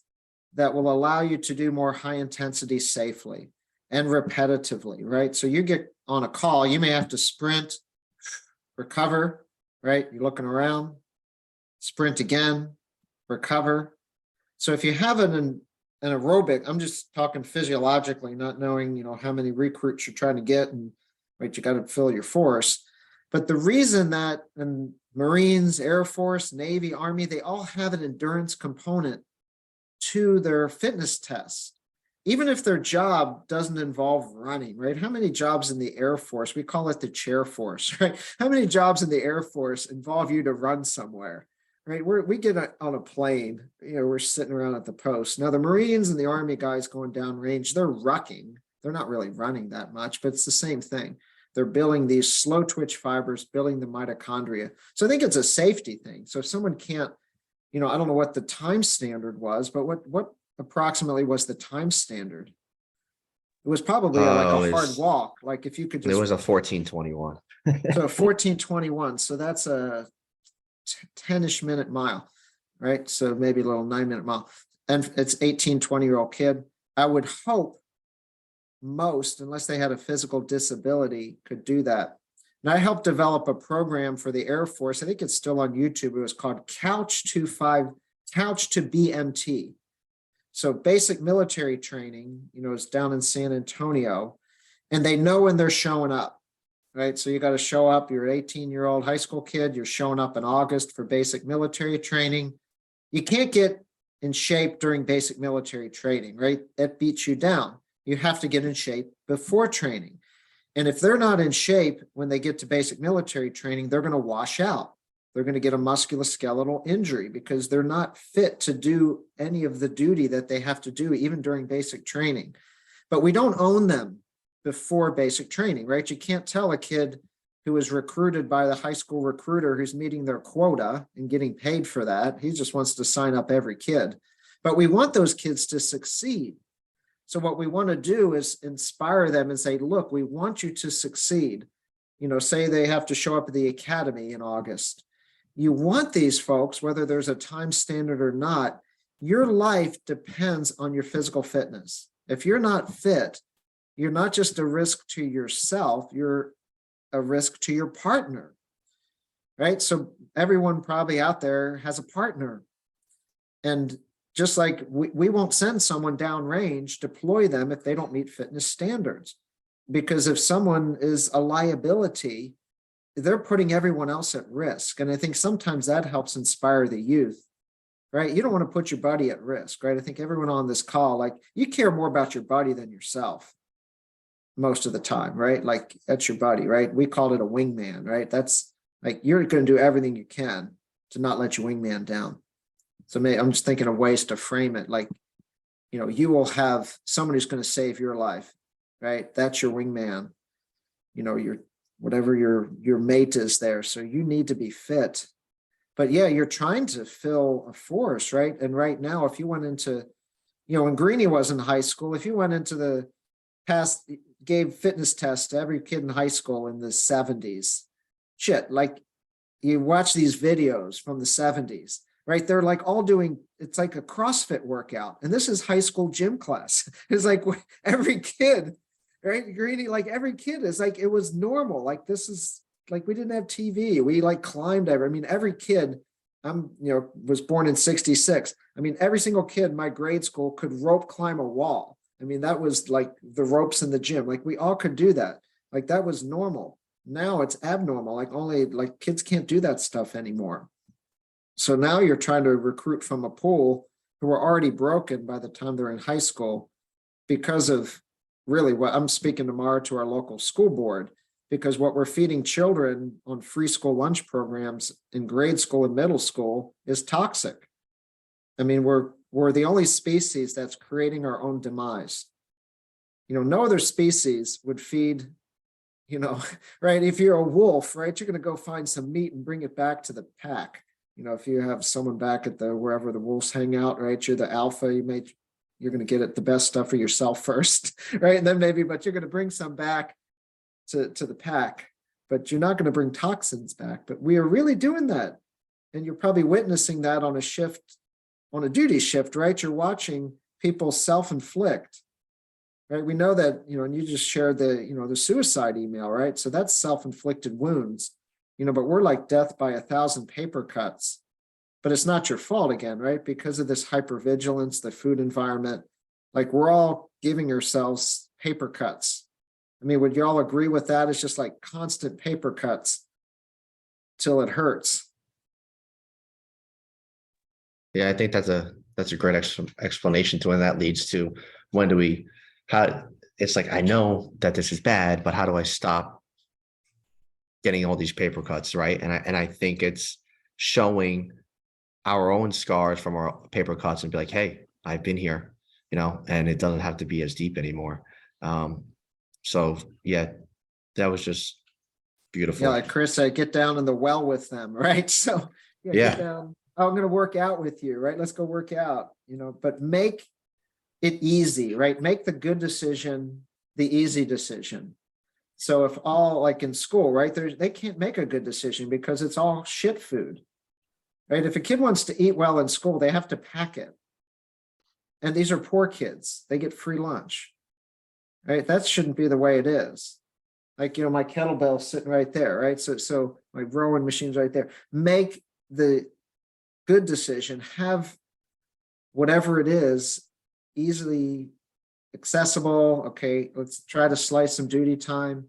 that will allow you to do more high intensity safely and repetitively, right? So you get on a call, you may have to sprint, recover, right? You're looking around, sprint again, recover. So if you have an aerobic, I'm just talking physiologically, not knowing, how many recruits you're trying to get, and right, you got to fill your force. But the reason that in Marines, Air Force, Navy, Army, they all have an endurance component to their fitness tests, even if their job doesn't involve running, right? How many jobs in the Air Force, we call it the chair force, right? How many jobs in the Air Force involve you to run somewhere, right? We get on a plane, we're sitting around at the post. Now the Marines and the Army guys going down range, they're rucking. They're not really running that much, but it's the same thing. They're building these slow twitch fibers, building the mitochondria. So I think it's a safety thing. So if someone can't, I don't know what the time standard was, but what approximately was the time standard? It was probably like a hard walk. Like if you could just. It was a 14:21. So 14:21. So that's a 10-ish minute mile, right? So maybe a little 9-minute mile. And it's 18, 20-year-old kid. I would hope most, unless they had a physical disability, could do that. And I helped develop a program for the Air Force. I think it's still on YouTube. It was called Couch to BMT. So basic military training, is down in San Antonio, and they know when they're showing up, right? So you got to show up. You're an 18-year-old high school kid. You're showing up in August for basic military training. You can't get in shape during basic military training, right? That beats you down. You have to get in shape before training. And if they're not in shape when they get to basic military training, they're going to wash out. They're going to get a musculoskeletal injury because they're not fit to do any of the duty that they have to do, even during basic training. But we don't own them before basic training, right? You can't tell a kid who is recruited by the high school recruiter who's meeting their quota and getting paid for that. He just wants to sign up every kid. But we want those kids to succeed. So what we want to do is inspire them and say, look, we want you to succeed. Say they have to show up at the academy in August. You want these folks, whether there's a time standard or not, your life depends on your physical fitness. If you're not fit, you're not just a risk to yourself, you're a risk to your partner, right? So everyone probably out there has a partner. And just like we won't send someone downrange, deploy them if they don't meet fitness standards. Because if someone is a liability, they're putting everyone else at risk. And I think sometimes that helps inspire the youth, right? You don't want to put your buddy at risk, right? I think everyone on this call, like, you care more about your buddy than yourself most of the time, right? Like, that's your buddy, right? We called it a wingman, right? That's like, you're going to do everything you can to not let your wingman down. So I'm just thinking of ways to frame it. Like, you will have someone who's going to save your life, right? That's your wingman. Whatever your mate is there. So you need to be fit. But yeah, you're trying to fill a force, right? And right now, if you went into, when Greenie was in high school, if you went into the past, gave fitness tests to every kid in high school in the 70s, like you watch these videos from the 70s, right? They're like all doing, it's like a CrossFit workout. And this is high school gym class. It's like every kid, right? Greenie, like every kid is like, it was normal. Like, this is like, we didn't have TV. We like climbed every kid, was born in 66. Every single kid in my grade school could rope climb a wall. That was like the ropes in the gym. Like, we all could do that. Like, that was normal. Now it's abnormal. Like, only like kids can't do that stuff anymore. So now you're trying to recruit from a pool who are already broken by the time they're in high school because of really what I'm speaking tomorrow to our local school board, because what we're feeding children on free school lunch programs in grade school and middle school is toxic. I mean, we're the only species that's creating our own demise. No other species would feed, right? If you're a wolf, right, you're going to go find some meat and bring it back to the pack. If you have someone back at wherever the wolves hang out, right, you're the alpha, you're going to get the best stuff for yourself first, right? And then but you're going to bring some back to the pack, but you're not going to bring toxins back. But we are really doing that. And you're probably witnessing that on a duty shift, right? You're watching people self-inflict, right? We know that, and you just shared the suicide email, right? So that's self-inflicted wounds, but we're like death by 1,000 paper cuts. But it's not your fault again, right? Because of this hypervigilance, the food environment, like we're all giving ourselves paper cuts. I mean, would you all agree with that? It's just like constant paper cuts till it hurts. Yeah, I think that's a great explanation to when that leads to how it's like, I know that this is bad, but how do I stop getting all these paper cuts, right? And I think it's showing our own scars from our paper cuts and be like, hey, I've been here, and it doesn't have to be as deep anymore. So yeah, that was just beautiful. Yeah, like Chris said, get down in the well with them, right? So Yeah. Get down. Oh, I'm going to work out with you, right? Let's go work out, but make it easy, right? Make the good decision the easy decision. So if all like in school, right, they can't make a good decision because it's all shit food, right? If a kid wants to eat well in school, they have to pack it. And these are poor kids. They get free lunch, right? That shouldn't be the way it is. Like, my kettlebell's sitting right there, right? So my rowing machine's right there. Make the good decision, have whatever it is easily accessible. Okay, let's try to slice some duty time.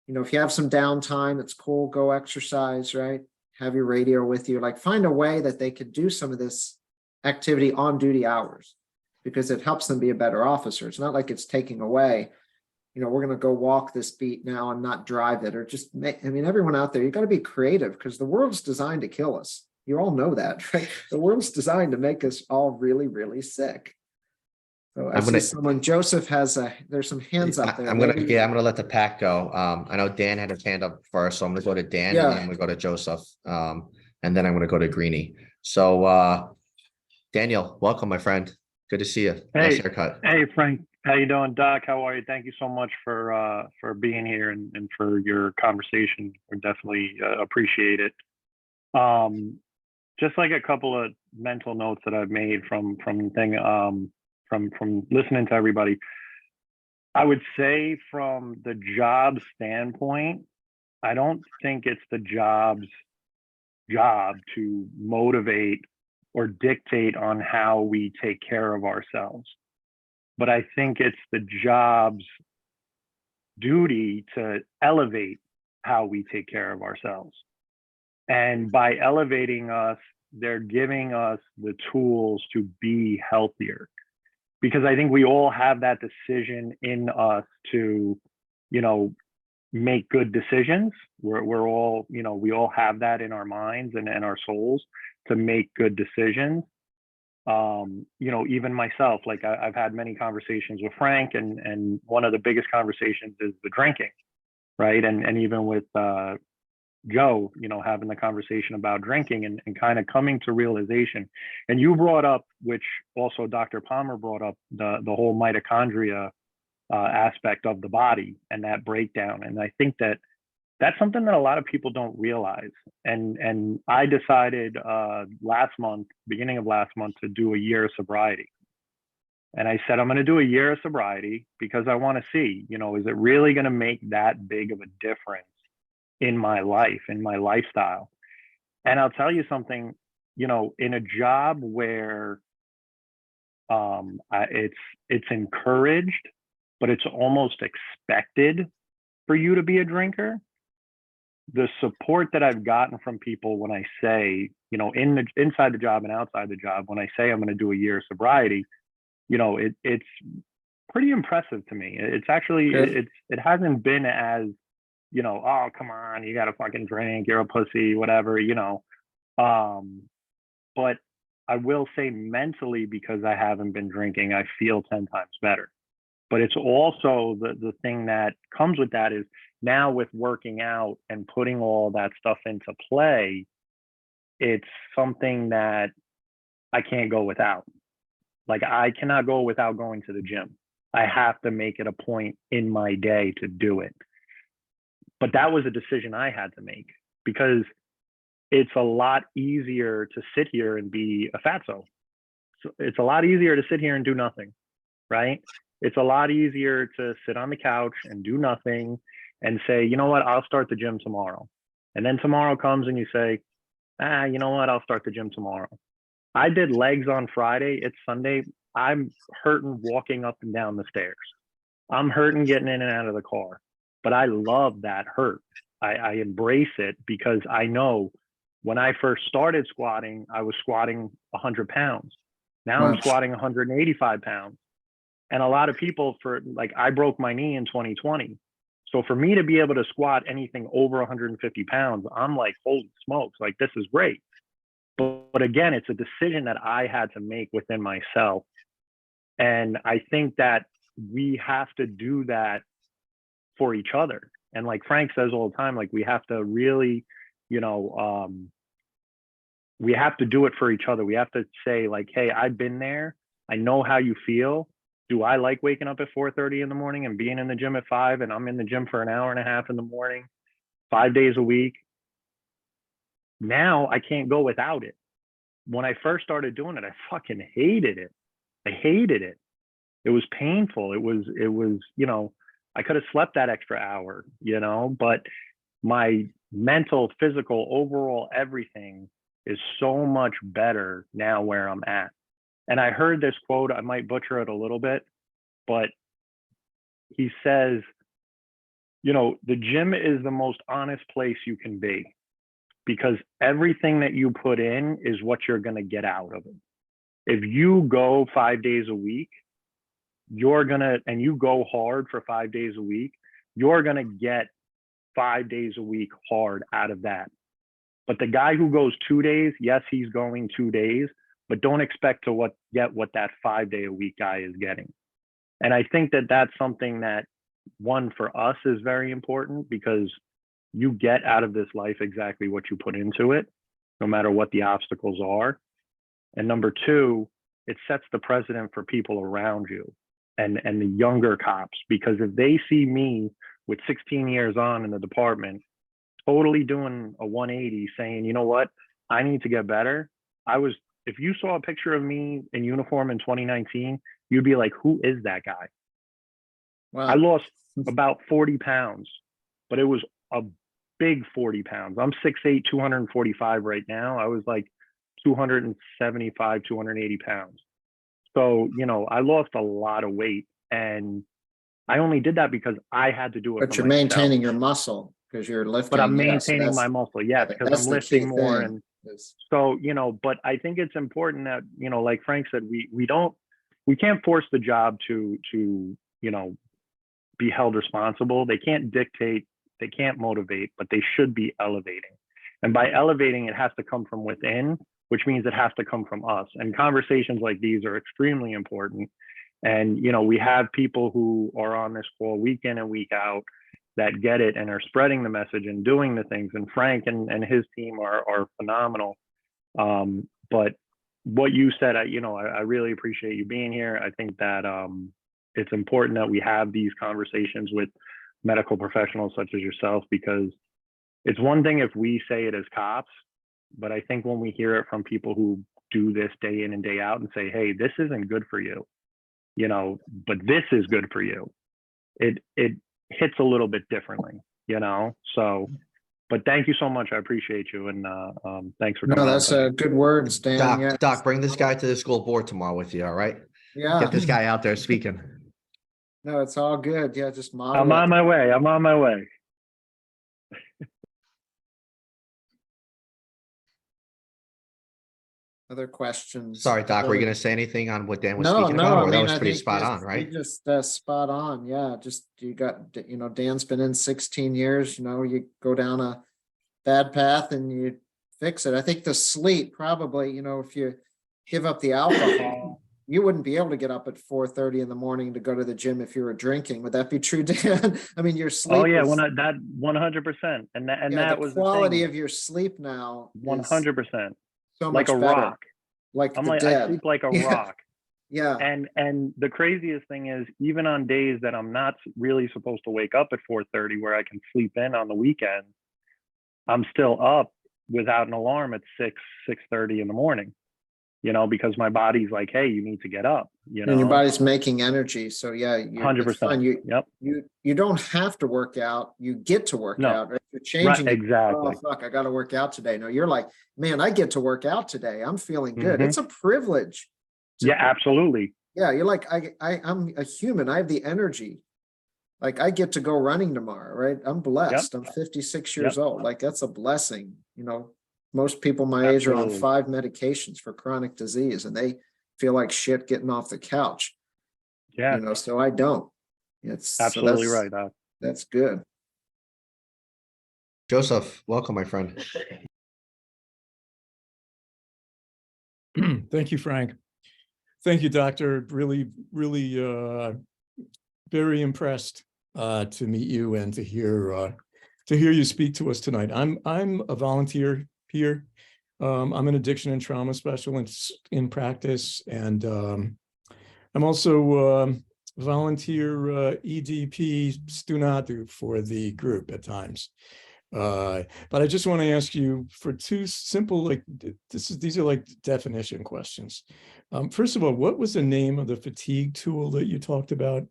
If you have some downtime, it's cool, go exercise, right? Have your radio with you, like find a way that they could do some of this activity on duty hours because it helps them be a better officer. It's not like it's taking away, we're going to go walk this beat now and not drive it or just everyone out there, you got to be creative because the world's designed to kill us. You all know that, right? The world's designed to make us all really, really sick. So I see someone, Joseph there's some hands up there. I'm gonna let the pack go. I know Dan had his hand up first, so I'm gonna go to Dan and then I'm gonna go to Joseph. And then I'm gonna go to Greenie. So Daniel, welcome, my friend. Good to see you. Nice haircut. Hey Frank, how you doing? Doc, how are you? Thank you so much for being here and for your conversation. We definitely appreciate it. Just like a couple of mental notes that I've made from listening to everybody. I would say from the job standpoint, I don't think it's the job's job to motivate or dictate on how we take care of ourselves. But I think it's the job's duty to elevate how we take care of ourselves. And by elevating us, they're giving us the tools to be healthier. Because I think we all have that decision in us to, make good decisions. We're all, we all have that in our minds and our souls to make good decisions. Even myself, like I've had many conversations with Frank and one of the biggest conversations is the drinking, right? And even with Joe, having the conversation about drinking and kind of coming to realization. And you brought up, which also Dr. Palmer brought up, the whole mitochondria aspect of the body and that breakdown. And I think that's something that a lot of people don't realize. And I decided beginning of last month, to do a year of sobriety. And I said, I'm going to do a year of sobriety because I want to see, is it really going to make that big of a difference in my life, in my lifestyle? And I'll tell you something, in a job where it's encouraged, but it's almost expected for you to be a drinker, the support that I've gotten from people when I say, you know, inside the job and outside the job, when I say I'm going to do a year of sobriety, you know, it's pretty impressive to me. It's actually, Good. it hasn't been as, you know, oh, come on, you got to fucking drink, you're a pussy, whatever, you know. But I will say mentally, because I haven't been drinking, I feel 10 times better. But it's also the thing that comes with that is now with working out and putting all that stuff into play, it's something that I can't go without. Like I cannot go without going to the gym. I have to make it a point in my day to do it. But that was a decision I had to make, because it's a lot easier to sit here and be a fatso. So it's a lot easier to sit here and do nothing, right? It's a lot easier to sit on the couch and do nothing and say, you know what, I'll start the gym tomorrow. And then tomorrow comes and you say, you know what, I'll start the gym tomorrow. I did legs on Friday. It's Sunday. I'm hurting walking up and down the stairs. I'm hurting getting in and out of the car. But I love that hurt. I embrace it, because I know when I first started squatting, I was squatting 100 pounds. Now I'm squatting 185 pounds. And a lot of people, I broke my knee in 2020. So for me to be able to squat anything over 150 pounds, I'm like, holy smokes, like this is great. But again, it's a decision that I had to make within myself. And I think that we have to do that for each other. And like Frank says all the time, like we have to really, you know, we have to do it for each other. We have to say like, hey, I've been there. I know how you feel. Do I like waking up at 4:30 in the morning and being in the gym at 5, and I'm in the gym for an hour and a half in the morning, 5 days a week? Now I can't go without it. When I first started doing it, I fucking hated it. I hated it. It was painful. It was, you know, I could have slept that extra hour, you know, but my mental, physical, overall, everything is so much better now where I'm at. And I heard this quote, I might butcher it a little bit, but he says, you know, the gym is the most honest place you can be, because everything that you put in is what you're going to get out of it. If you go 5 days a week, and you go hard for 5 days a week, you're going to get 5 days a week hard out of that. But the guy who goes 2 days, yes, he's going 2 days, but don't expect to get what that 5 day a week guy is getting. And I think that that's something that, one, for us is very important, because you get out of this life exactly what you put into it, no matter what the obstacles are. And number two, it sets the precedent for people around you and the younger cops, because if they see me with 16 years on in the department, totally doing a 180, saying, you know what, I need to get better. If you saw a picture of me in uniform in 2019, you'd be like, who is that guy? Wow. I lost about 40 pounds, but it was a big 40 pounds. I'm 6'8", 245 right now. I was like 275, 280 pounds. So, you know, I lost a lot of weight, and I only did that because I had to do it. But you're maintaining your muscle because you're lifting. But I'm maintaining my muscle, yes, because I'm lifting more. And so, you know, but I think it's important that, you know, like Frank said, we can't force the job to, you know, be held responsible. They can't dictate, they can't motivate, but they should be elevating. And by elevating, it has to come from within, which means it has to come from us. And conversations like these are extremely important. And, you know, we have people who are on this call week in and week out that get it and are spreading the message and doing the things. And Frank and his team are phenomenal. But what you said, I really appreciate you being here. I think that it's important that we have these conversations with medical professionals such as yourself, because it's one thing if we say it as cops, but I think when we hear it from people who do this day in and day out and say, hey, this isn't good for you, you know, but this is good for you, it hits a little bit differently, you know. So, but thank you so much. I appreciate you. And thanks for coming. No, that's a good word, Stan. Doc, bring this guy to the school board tomorrow with you. All right. Yeah. Get this guy out there speaking. No, it's all good. Yeah. Just model. I'm on my way. Other questions? Sorry, Doc, were you Really- gonna say anything on what Dan was No, speaking no, about? I Or that mean, was I pretty think spot you on, right? just spot on. Yeah, just you got, Dan's been in 16 years, you go down a bad path and you fix it. I think the sleep probably, if you give up the alcohol, you wouldn't be able to get up at 4:30 in the morning to go to the gym if you were drinking. Would that be true, Dan? I mean, your sleep. Oh yeah, is- that 100%, and yeah, that the was quality the of your sleep now thing. is 100%, so like much a better. rock. Like I'm the like, dead. I sleep like a Yeah. rock. Yeah. And the craziest thing is, even on days that I'm not really supposed to wake up at 4:30, where I can sleep in on the weekend, I'm still up without an alarm at 6:30 in the morning, because my body's like, hey, you need to get up, And your body's making energy. So yeah, it's 100%. fine. Yep. You don't have to work out. You get to work No. out. Right? You're changing. Right, it. exactly. Oh fuck! I got to work out today. No, you're like, man, I get to work out today. I'm feeling good. Mhm. It's a privilege. Yeah, absolutely. Yeah, you're like, I'm a human. I have the energy. Like I get to go running tomorrow, right? I'm blessed. I'm 56 years old. Like that's a blessing. Most people my age are on Absolutely. 5 medications for chronic disease, and they feel like shit getting off the couch. Yeah, So I don't. It's absolutely so right. that's good. Joseph, welcome, my friend. Thank you, Frank. Thank you, Doctor. Really, really very impressed to meet you and to hear you speak to us tonight. I'm a volunteer here. I'm an addiction and trauma specialist in practice, and I'm also volunteer EDP Stunatu for the group at times. But I just want to ask you for two simple, these are like definition questions. First of all, what was the name of the fatigue tool that you talked about?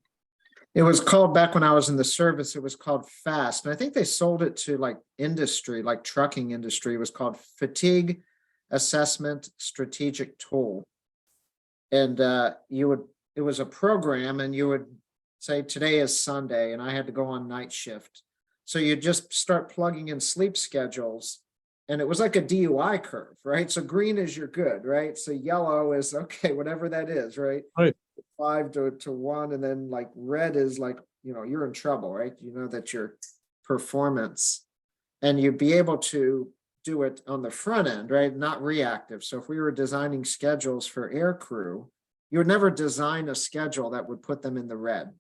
It was called, back when I was in the service, it was called FAST. And I think they sold it to like industry, like trucking industry. It was called Fatigue Assessment Strategic Tool. And it was a program, and you would say, today is Sunday, and I had to go on night shift. So you just start plugging in sleep schedules, and it was like a DUI curve, right? So green is you're good, right? So yellow is okay, whatever that is, right? Right. 5 to 1, and then like red is like, you're in trouble, right? That your performance, and you'd be able to do it on the front end, right? Not reactive. So if we were designing schedules for air crew, you would never design a schedule that would put them in the red,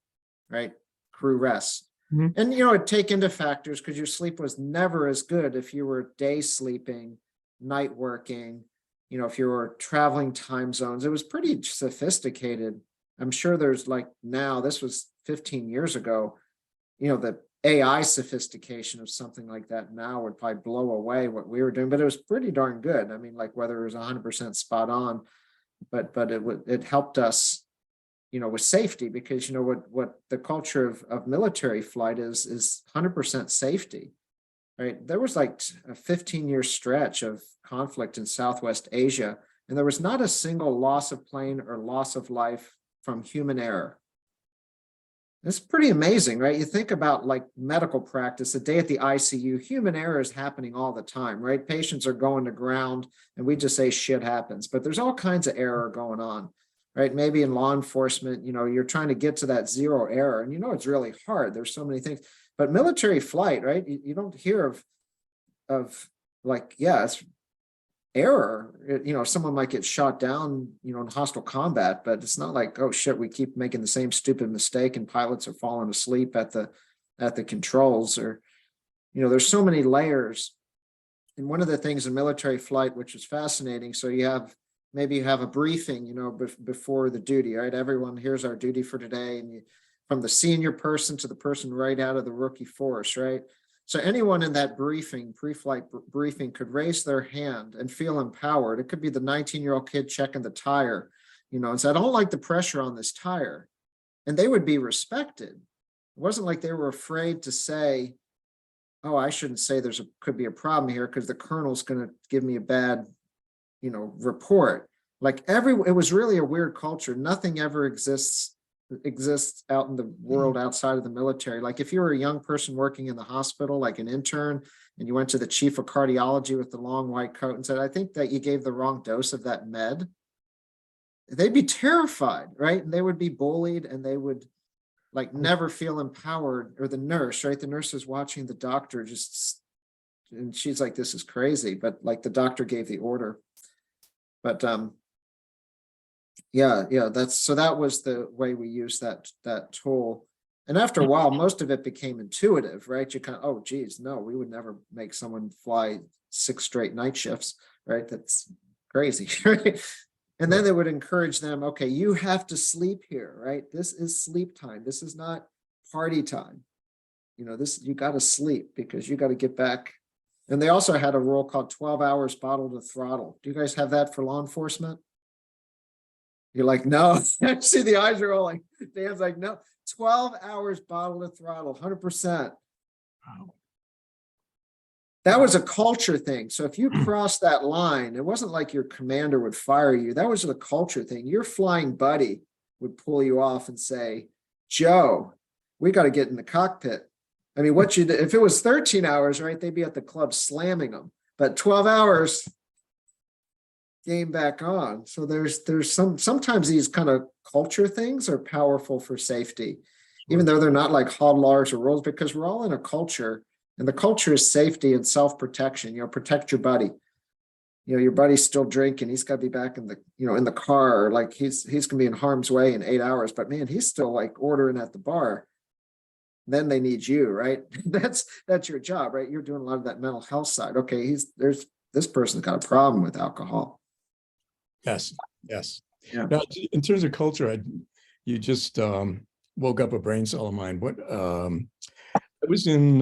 right? Crew rest. Mhm. And, it'd take into factors, because your sleep was never as good if you were day sleeping, night working, if you were traveling time zones. It was pretty sophisticated. I'm sure there's now, this was 15 years ago, the AI sophistication of something like that now would probably blow away what we were doing, but it was pretty darn good. I mean, whether it was 100% spot on, but it helped us, with safety, because what the culture of military flight is 100% safety, right? There was like a 15-year stretch of conflict in Southwest Asia, and there was not a single loss of plane or loss of life from human error. It's pretty amazing, right? You think about medical practice, a day at the ICU, human error is happening all the time, right? Patients are going to ground, and we just say shit happens, but there's all kinds of error going on, right? Maybe in law enforcement, you're trying to get to that zero error, and it's really hard. There's so many things, but military flight, right? You don't hear of it's error. Someone might get shot down, in hostile combat, but it's not like, oh shit, we keep making the same stupid mistake and pilots are falling asleep at the controls, or, there's so many layers. And one of the things in military flight, which is fascinating, so you have a briefing, before the duty, right? Everyone, here's our duty for today. And from the senior person to the person right out of the rookie force, right? So anyone in that pre-flight briefing could raise their hand and feel empowered. It could be the 19-year-old kid checking the tire, and say, I don't like the pressure on this tire. And they would be respected. It wasn't like they were afraid to say, oh, I shouldn't say could be a problem here because the colonel's going to give me a bad, report. It was really a weird culture. Nothing ever exists out in the world outside of the military. Like if you were a young person working in the hospital, like an intern, and you went to the chief of cardiology with the long white coat and said, I think that you gave the wrong dose of that med, they'd be terrified, right? And they would be bullied, and they would like never feel empowered. Or the nurse, right? The nurse is watching the doctor just, and she's like, this is crazy, but like the doctor gave the order. But yeah, that was the way we used that tool. And after a while, most of it became intuitive, right? You kind of, oh geez, no, we would never make someone fly 6 straight night shifts, right? That's crazy, right? And then they would encourage them, okay, you have to sleep here, right? This is sleep time. This is not party time. You know, this, you got to sleep because you got to get back. And they also had a rule called 12 hours bottle to throttle. Do you guys have that for law enforcement? You're like, no. I see the eyes are rolling. Dan's like, no, 12 hours bottle to throttle, 100%. Wow. That was a culture thing. So if you crossed that line, it wasn't like your commander would fire you. That was a culture thing. Your flying buddy would pull you off and say, Joe, we got to get in the cockpit. I mean, if it was 13 hours, right, they'd be at the club slamming them. But 12 hours, game back on. So there's sometimes these kind of culture things are powerful for safety, even though they're not like hard laws or rules, because we're all in a culture. And the culture is safety and self-protection. You know, protect your buddy. You know, your buddy's still drinking. He's got to be back in the, in the car. Like he's gonna be in harm's way in 8 hours. But man, he's still like ordering at the bar. Then they need you, right? That's your job, right? You're doing a lot of that mental health side. Okay, this person's got a problem with alcohol. Yes. Yeah. Now, in terms of culture, you just woke up a brain cell of mine. I was in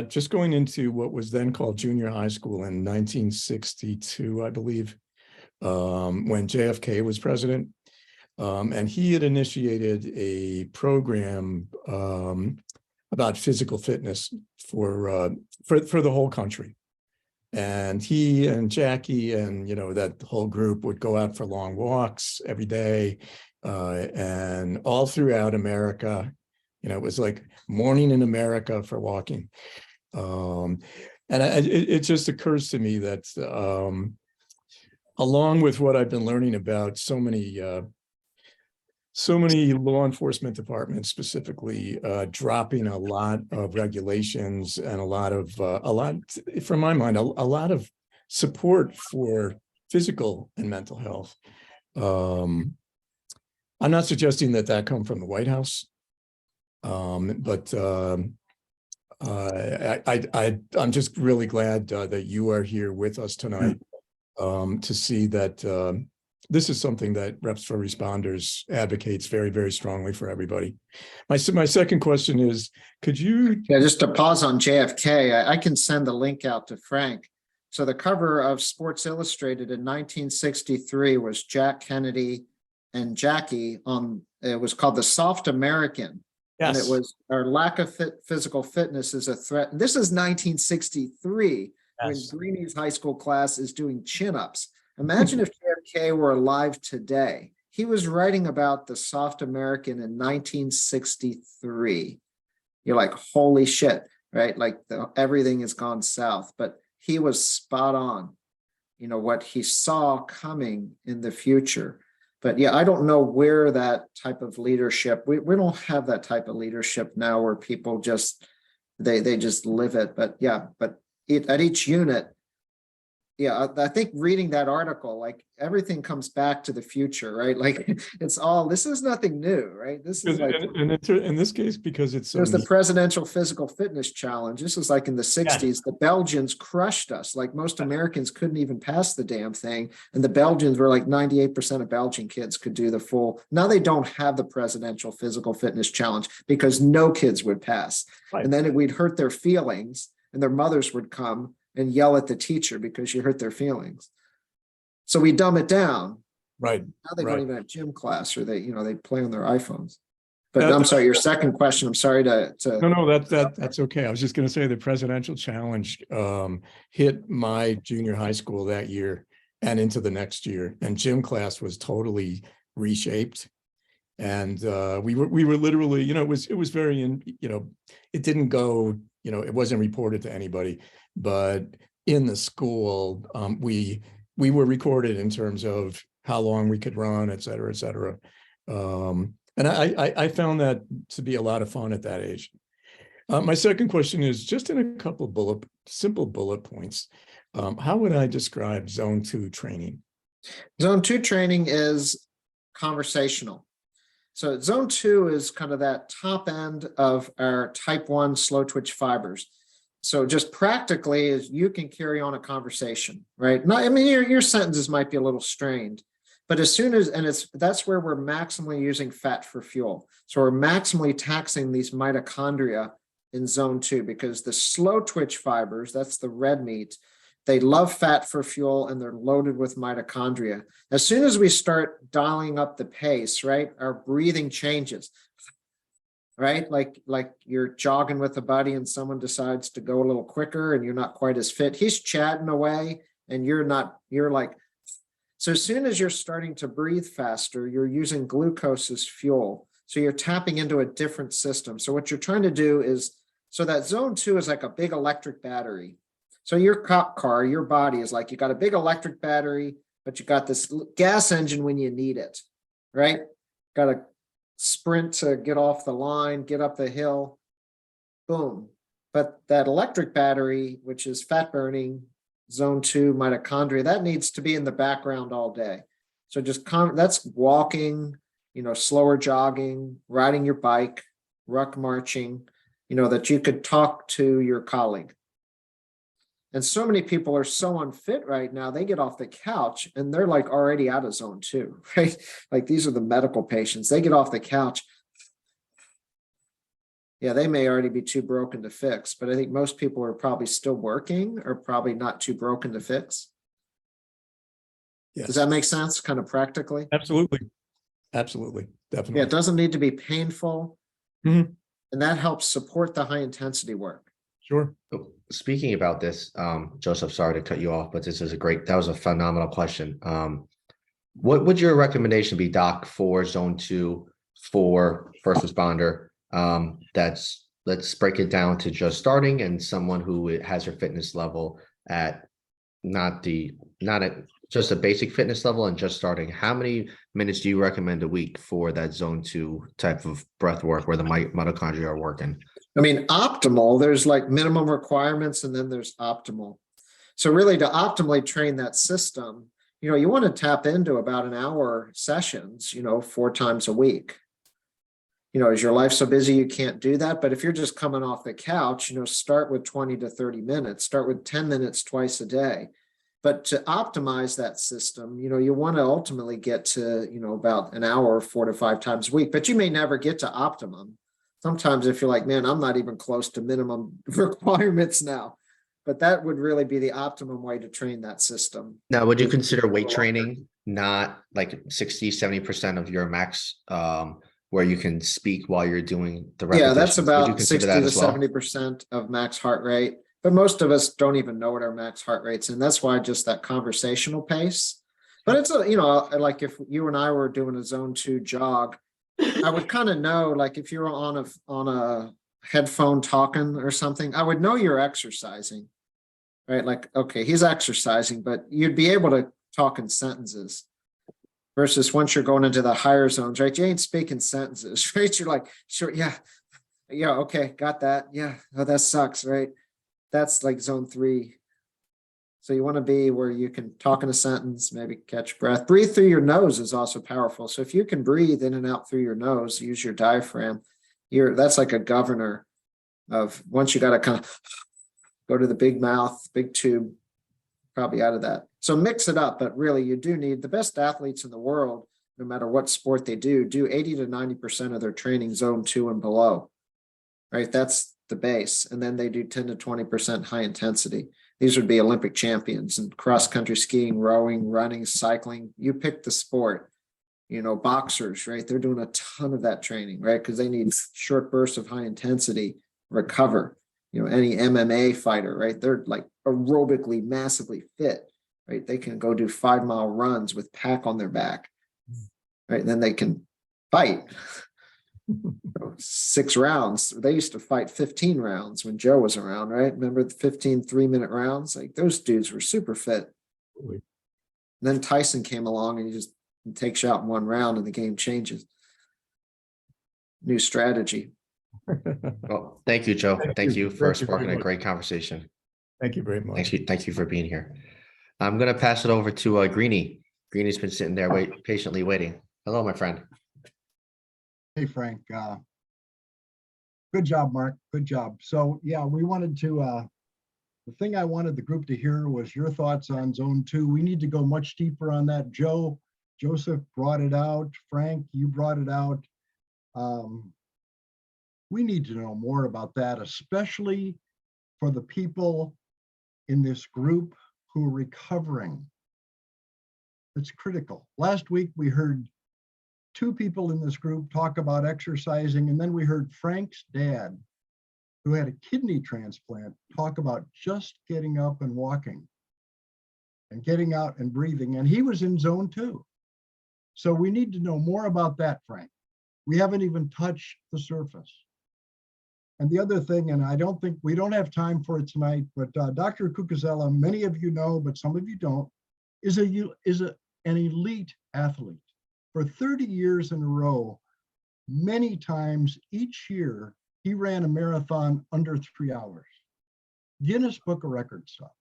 just going into what was then called junior high school in 1962, I believe, when JFK was president. And he had initiated a program about physical fitness for the whole country. And he and Jackie and, that whole group would go out for long walks every day and all throughout America. It was like morning in America for walking. And it just occurs to me that along with what I've been learning about so many law enforcement departments, specifically dropping a lot of regulations and a lot, from my mind, a lot of support for physical and mental health. I'm not suggesting that come from the White House. But I'm just really glad that you are here with us tonight to see that this is something that Reps for Responders advocates very, very strongly for everybody. My second question is, could you? Yeah, just to pause on JFK, I can send the link out to Frank. So the cover of Sports Illustrated in 1963 was Jack Kennedy and Jackie it was called The Soft American. Yes. And it was our lack of physical fitness is a threat. And this is 1963 when Greeny's high school class is doing chin-ups. Imagine if JFK were alive today. He was writing about the soft American in 1963. You're like, holy shit, right? Like everything has gone south, but he was spot on, what he saw coming in the future. But yeah, I don't know where that type of leadership, we don't have that type of leadership now where people just, they just live it. But yeah, at each unit, yeah, I think reading that article, like everything comes back to the future, right? Like this is nothing new, right? This is like in this case, because it was the Presidential Physical Fitness Challenge. This was like in the 60s. The Belgians crushed us. Like most Americans couldn't even pass the damn thing. And the Belgians were like 98% of Belgian kids could do the full. Now they don't have the Presidential Physical Fitness Challenge because no kids would pass. Right. And then we'd hurt their feelings and their mothers would come and yell at the teacher because you hurt their feelings. So we dumb it down. Right. Now they don't even have gym class, or they play on their iPhones. But I'm sorry, your second question, I'm sorry to No, that's okay. I was just going to say the presidential challenge hit my junior high school that year and into the next year. And gym class was totally reshaped. And we were literally, you know, it was very, you know, it didn't go, you know, it wasn't reported to anybody, but in the school, we were recorded in terms of how long we could run, et cetera, et cetera. And I found that to be a lot of fun at that age. My second question is just in a couple of simple bullet points. How would I describe Zone 2 training? Zone 2 training is conversational. So zone 2 is kind of that top end of our type 1 slow twitch fibers. So just practically is you can carry on a conversation, right? Not, I mean, your sentences might be a little strained, but as soon as, and that's where we're maximally using fat for fuel. So we're maximally taxing these mitochondria in zone 2 because the slow twitch fibers, that's the red meat, they love fat for fuel and they're loaded with mitochondria. As soon as we start dialing up the pace, right, our breathing changes, right? Like you're jogging with a buddy and someone decides to go a little quicker and you're not quite as fit. He's chatting away and you're like, so as soon as you're starting to breathe faster, you're using glucose as fuel. So you're tapping into a different system. So what you're trying to do is, so that zone 2 is like a big electric battery. So your cop car, your body is like, you got a big electric battery, but you got this gas engine when you need it, right? Got to sprint to get off the line, get up the hill, boom. But that electric battery, which is fat burning, zone 2 mitochondria, that needs to be in the background all day. So just that's walking, you know, slower jogging, riding your bike, ruck marching, you know, that you could talk to your colleague. And so many people are so unfit right now, they get off the couch and they're like already out of zone 2, right? Like these are the medical patients. They get off the couch. Yeah, they may already be too broken to fix, but I think most people are probably still working or probably not too broken to fix. Yes. Does that make sense kind of practically? Absolutely. Absolutely. Definitely. Yeah, it doesn't need to be painful. Mhm. And that helps support the high intensity work. Sure. Speaking about this, Joseph, sorry to cut you off, but that was a phenomenal question. What would your recommendation be, Doc, for zone 2 for first responder? Let's break it down to just starting and someone who has their fitness level at not at just a basic fitness level and just starting. How many minutes do you recommend a week for that zone 2 type of breath work where the mitochondria are working? I mean, optimal, there's like minimum requirements and then there's optimal. So really to optimally train that system, you know, you want to tap into about an hour sessions, you know, 4 times a week. You know, is your life so busy you can't do that? But if you're just coming off the couch, you know, start with 20 to 30 minutes, start with 10 minutes twice a day. But to optimize that system, you know, you want to ultimately get to, you know, about an hour, 4 to 5 times a week, but you may never get to optimum. Sometimes if you're like, man, I'm not even close to minimum requirements now, but that would really be the optimum way to train that system. Now, would you consider weight training not like 60, 70% of your max, where you can speak while you're doing the repetitions? Yeah, that's about 60 that to as well? 70% of max heart rate. But most of us don't even know what our max heart rate's, and that's why just that conversational pace. But it's a, you know, like if you and I were doing a zone 2 jog, I would kind of know, like if you're on a headphone talking or something, I would know you're exercising, right? Like, okay, he's exercising, but you'd be able to talk in sentences. Versus once you're going into the higher zones, right? You ain't speaking sentences, right? You're like, sure, yeah, okay, got that. Yeah, oh, that sucks, right? That's like zone 3. So you want to be where you can talk in a sentence, maybe catch breath. Breathe through your nose is also powerful. So if you can breathe in and out through your nose, use your diaphragm, that's like a governor of once you got to kind of go to the big mouth, big tube, probably out of that. So mix it up, but really you do need the best athletes in the world, no matter what sport they do 80 to 90% of their training zone 2 and below, right? That's the base. And then they do 10 to 20% high intensity. These would be Olympic champions in cross-country skiing, rowing, running, cycling. You pick the sport, you know, boxers, right? They're doing a ton of that training, right? Because they need short bursts of high intensity, recover. You know, any MMA fighter, right? They're like aerobically, massively fit, right? They can go do 5-mile runs with pack on their back, right? And then they can fight. 6 rounds. They used to fight 15 rounds when Joe was around, right? Remember the 15 3-minute rounds? Like those dudes were super fit. And then Tyson came along and he just takes you out in 1 round and the game changes. New strategy. Well, thank you, Joe. Thank you for Thank you very sparking a much. great conversation. Thank you very much. Thank you for being here. I'm gonna pass it over to Greenie. Greenie's been sitting there patiently waiting. Hello, my friend. Hey, Frank. Good job, Mark. Good job. So yeah, we wanted to, the thing I wanted the group to hear was your thoughts on zone 2. We need to go much deeper on that. Joseph brought it out. Frank, you brought it out. We need to know more about that, especially for the people in this group who are recovering. It's critical. Last week, we heard 2 people in this group talk about exercising, and then we heard Frank's dad, who had a kidney transplant, talk about just getting up and walking and getting out and breathing, and he was in zone 2. So we need to know more about that, Frank. We haven't even touched the surface. And the other thing, and I don't think, we don't have time for it tonight, but Dr. Cucuzzella, many of you know, but some of you don't, is an elite athlete. For 30 years in a row, many times each year, he ran a marathon under 3 hours. Guinness Book of Records stuff.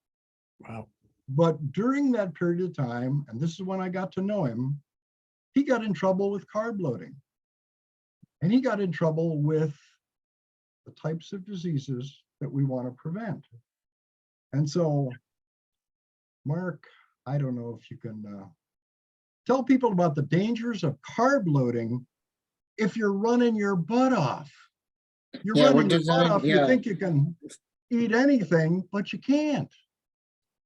Wow. But during that period of time, and this is when I got to know him, he got in trouble with carb loading. And he got in trouble with the types of diseases that we want to prevent. And so, Mark, I don't know if you can tell people about the dangers of carb loading if you're running your butt off. You're running your butt off. You think you can eat anything, but you can't.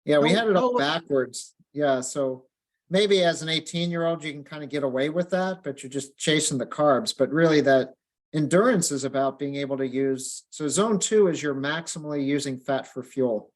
Yeah, we had it up backwards. Yeah, so maybe as an 18-year-old, you can kind of get away with that, but you're just chasing the carbs. But really that endurance is about being able to use, so zone 2 is you're maximally using fat for fuel.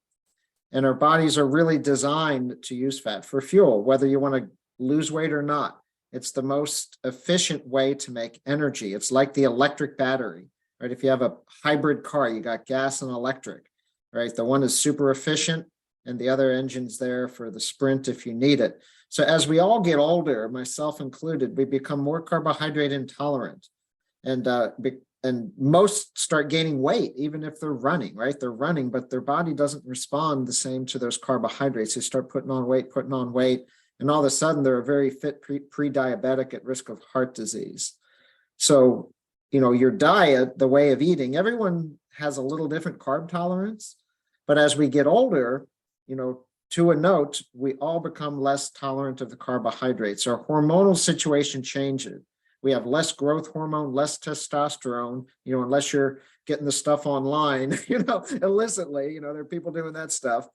And our bodies are really designed to use fat for fuel, whether you want to lose weight or not. It's the most efficient way to make energy. It's like the electric battery, right? If you have a hybrid car, you got gas and electric, right? The one is super efficient and the other engine's there for the sprint if you need it. So as we all get older, myself included, we become more carbohydrate intolerant. And most start gaining weight, even if they're running, right? They're running, but their body doesn't respond the same to those carbohydrates. They start putting on weight, and all of a sudden they're a very fit pre-diabetic at risk of heart disease. So, your diet, the way of eating, everyone has a little different carb tolerance, but as we get older, to a note, we all become less tolerant of the carbohydrates. Our hormonal situation changes. We have less growth hormone, less testosterone, unless you're getting the stuff online, illicitly, there are people doing that stuff.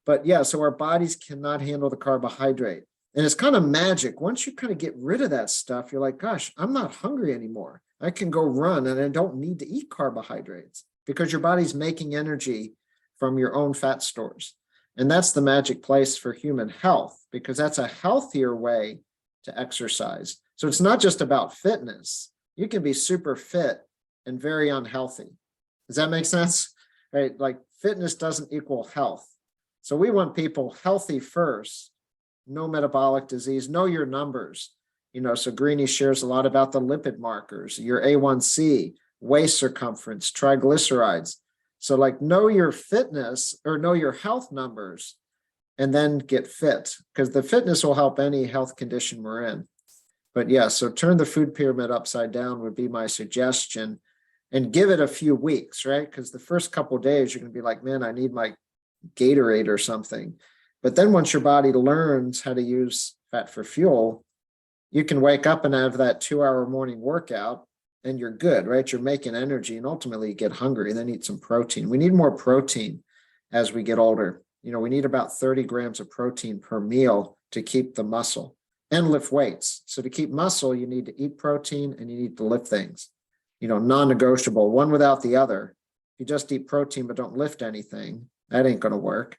But yeah, so our bodies cannot handle the carbohydrate. And it's kind of magic. Once you kind of get rid of that stuff, you're like, gosh, I'm not hungry anymore. I can go run and I don't need to eat carbohydrates because your body's making energy from your own fat stores. And that's the magic place for human health, because that's a healthier way to exercise. So it's not just about fitness. You can be super fit and very unhealthy. Does that make sense? Right? Like fitness doesn't equal health. So we want people healthy first, no metabolic disease, know your numbers. So Greenie shares a lot about the lipid markers, your A1C, waist circumference, triglycerides. So like know your fitness or know your health numbers and then get fit, because the fitness will help any health condition we're in. But yeah, so turn the food pyramid upside down would be my suggestion, and give it a few weeks, right? Because the first couple of days, you're going to be like, man, I need my Gatorade or something. But then once your body learns how to use fat for fuel, you can wake up and have that 2-hour morning workout and you're good, right? You're making energy and ultimately you get hungry and then eat some protein. We need more protein as we get older. We need about 30 grams of protein per meal to keep the muscle and lift weights. So to keep muscle, you need to eat protein and you need to lift things, non-negotiable, one without the other. If you just eat protein but don't lift anything, that ain't going to work,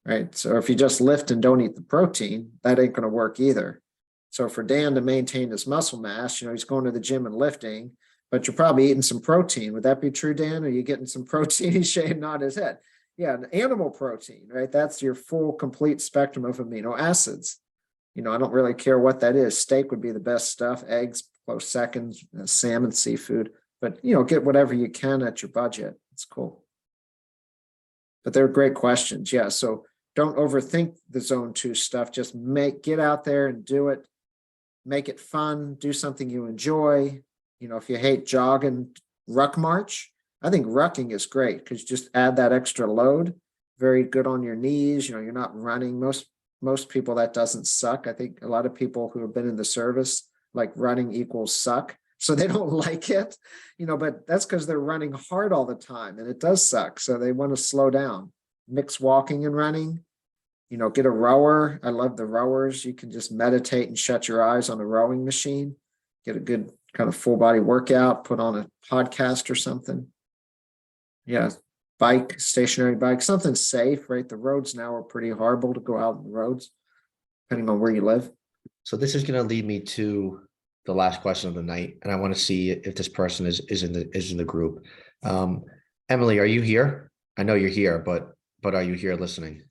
right? So if you just lift and don't eat the protein, that ain't going to work either. So for Dan to maintain his muscle mass, he's going to the gym and lifting, but you're probably eating some protein. Would that be true, Dan? Are you getting some protein? He's shaking on his head. Yeah, an animal protein, right? That's your full, complete spectrum of amino acids. I don't really care what that is. Steak would be the best stuff. Eggs, close second. Salmon, seafood. But, get whatever you can at your budget. It's cool. But they're great questions. Yeah, so don't overthink the zone 2 stuff. Just get out there and do it. Make it fun. Do something you enjoy. If you hate jogging, ruck march. I think rucking is great because you just add that extra load. Very good on your knees. You're not running. Most people, that doesn't suck. I think a lot of people who have been in the service, like running equals suck. So they don't like it, but that's because they're running hard all the time and it does suck. So they want to slow down, mix walking and running, get a rower. I love the rowers. You can just meditate and shut your eyes on a rowing machine, get a good kind of full body workout, put on a podcast or something. Yeah. Bike, stationary bike, something safe, right? The roads now are pretty horrible to go out on the roads, depending on where you live. So this is going to lead me to the last question of the night, and I want to see if this person is in the group. Emily, are you here? I know you're here, but are you here listening?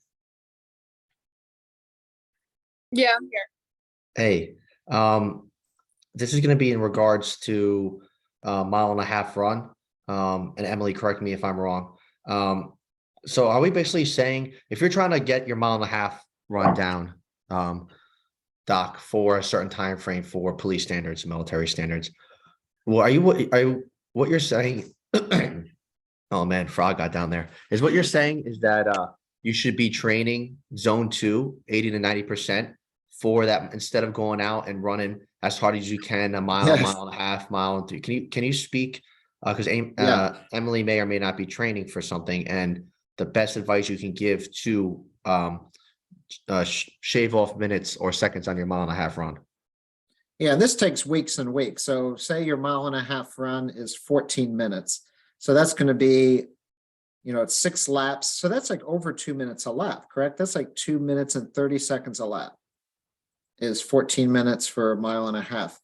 Yeah, I'm here. Hey, this is going to be in regards to 1.5 mile run. And Emily, correct me if I'm wrong. So are we basically saying if you're trying to get your 1.5 mile run down, Doc, for a certain time frame for police standards, military standards, well, what you're saying? Oh man, frog got down there. Is what you're saying is that you should be training zone 2 80 to 90% for that instead of going out and running as hard as you can, a mile, Yes. 1.5 miles. Can you speak? Because Emily may or may not be training for something, and the best advice you can give to shave off minutes or seconds on your 1.5 mile run. Yeah, this takes weeks and weeks. So say your 1.5 mile run is 14 minutes. So that's going to be, it's 6 laps. So that's like over 2 minutes a lap, correct? That's like 2 minutes and 30 seconds a lap is 14 minutes for 1.5 miles.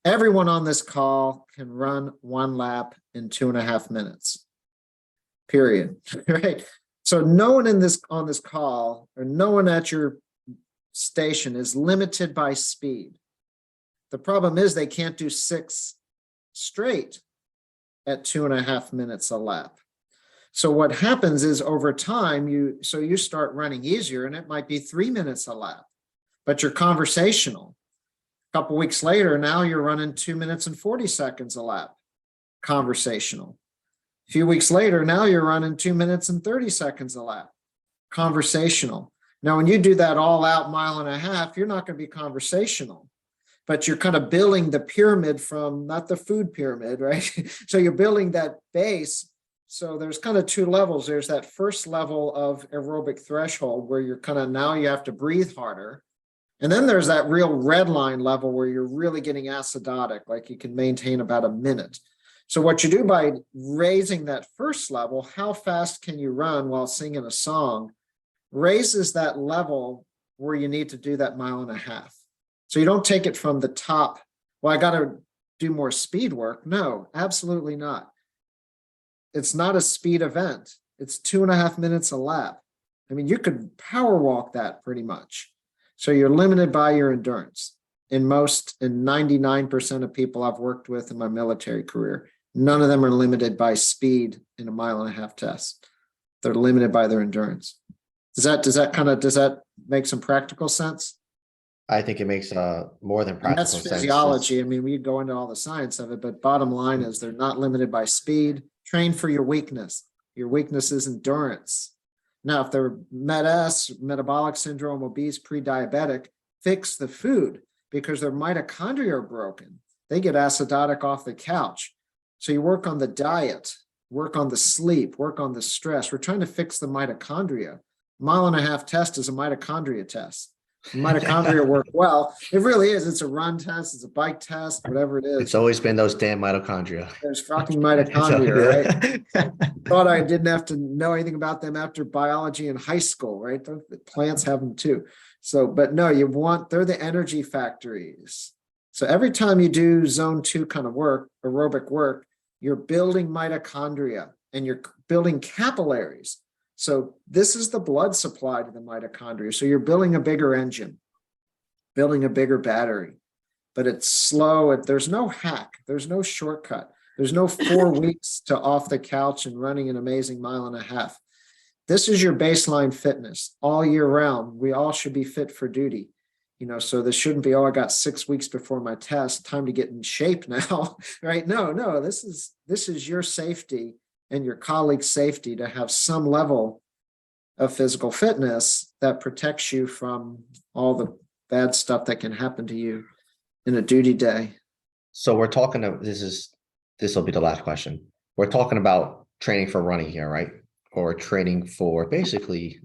Everyone on this call can run 1 lap in 2.5 minutes, period, right? So no one on this call or no one at your station is limited by speed. The problem is they can't do 6 straight at 2.5 minutes a lap. So what happens is over time, you start running easier and it might be 3 minutes a lap, but you're conversational. A couple weeks later, now you're running 2 minutes and 40 seconds a lap, conversational. A few weeks later, now you're running 2 minutes and 30 seconds a lap, conversational. Now, when you do that all out 1.5 miles, you're not going to be conversational, but you're kind of building the pyramid from not the food pyramid, right? So you're building that base. So there's kind of 2 levels. There's that first level of aerobic threshold where you're kind of now you have to breathe harder. And then there's that real red line level where you're really getting acidotic, like you can maintain about a minute. So what you do by raising that first level, how fast can you run while singing a song, raises that level where you need to do that 1.5 miles. So you don't take it from the top. Well, I got to do more speed work. No, absolutely not. It's not a speed event. It's 2.5 minutes a lap. I mean, you could power walk that pretty much. So you're limited by your endurance. In 99% of people I've worked with in my military career, none of them are limited by speed in a 1.5 mile test. They're limited by their endurance. Does that make some practical sense? I think it makes more than practical That's sense. physiology. I mean, we go into all the science of it, but bottom line is they're not limited by speed. Train for your weakness. Your weakness is endurance. Now, if they're MET-S, metabolic syndrome, obese, pre-diabetic, fix the food because their mitochondria are broken. They get acidotic off the couch. So you work on the diet, work on the sleep, work on the stress. We're trying to fix the mitochondria. 1.5 mile test is a mitochondria test. Mitochondria work well. It really is. It's a run test. It's a bike test, whatever it is. It's always been those damn mitochondria. There's fucking mitochondria, right? Thought I didn't have to know anything about them after biology in high school, right? The plants have them too. So, but no, they're the energy factories. So every time you do zone 2 kind of work, aerobic work, you're building mitochondria and you're building capillaries. So this is the blood supply to the mitochondria. So you're building a bigger engine, building a bigger battery, but it's slow. There's no hack. There's no shortcut. There's no 4 weeks to off the couch and running an amazing 1.5 miles. This is your baseline fitness all year round. We all should be fit for duty. So this shouldn't be, oh, I got 6 weeks before my test, time to get in shape now, right? No, this is your safety and your colleagues' safety to have some level of physical fitness that protects you from all the bad stuff that can happen to you in a duty day. So we're talking this will be the last question. We're talking about training for running here, right? Or training for basically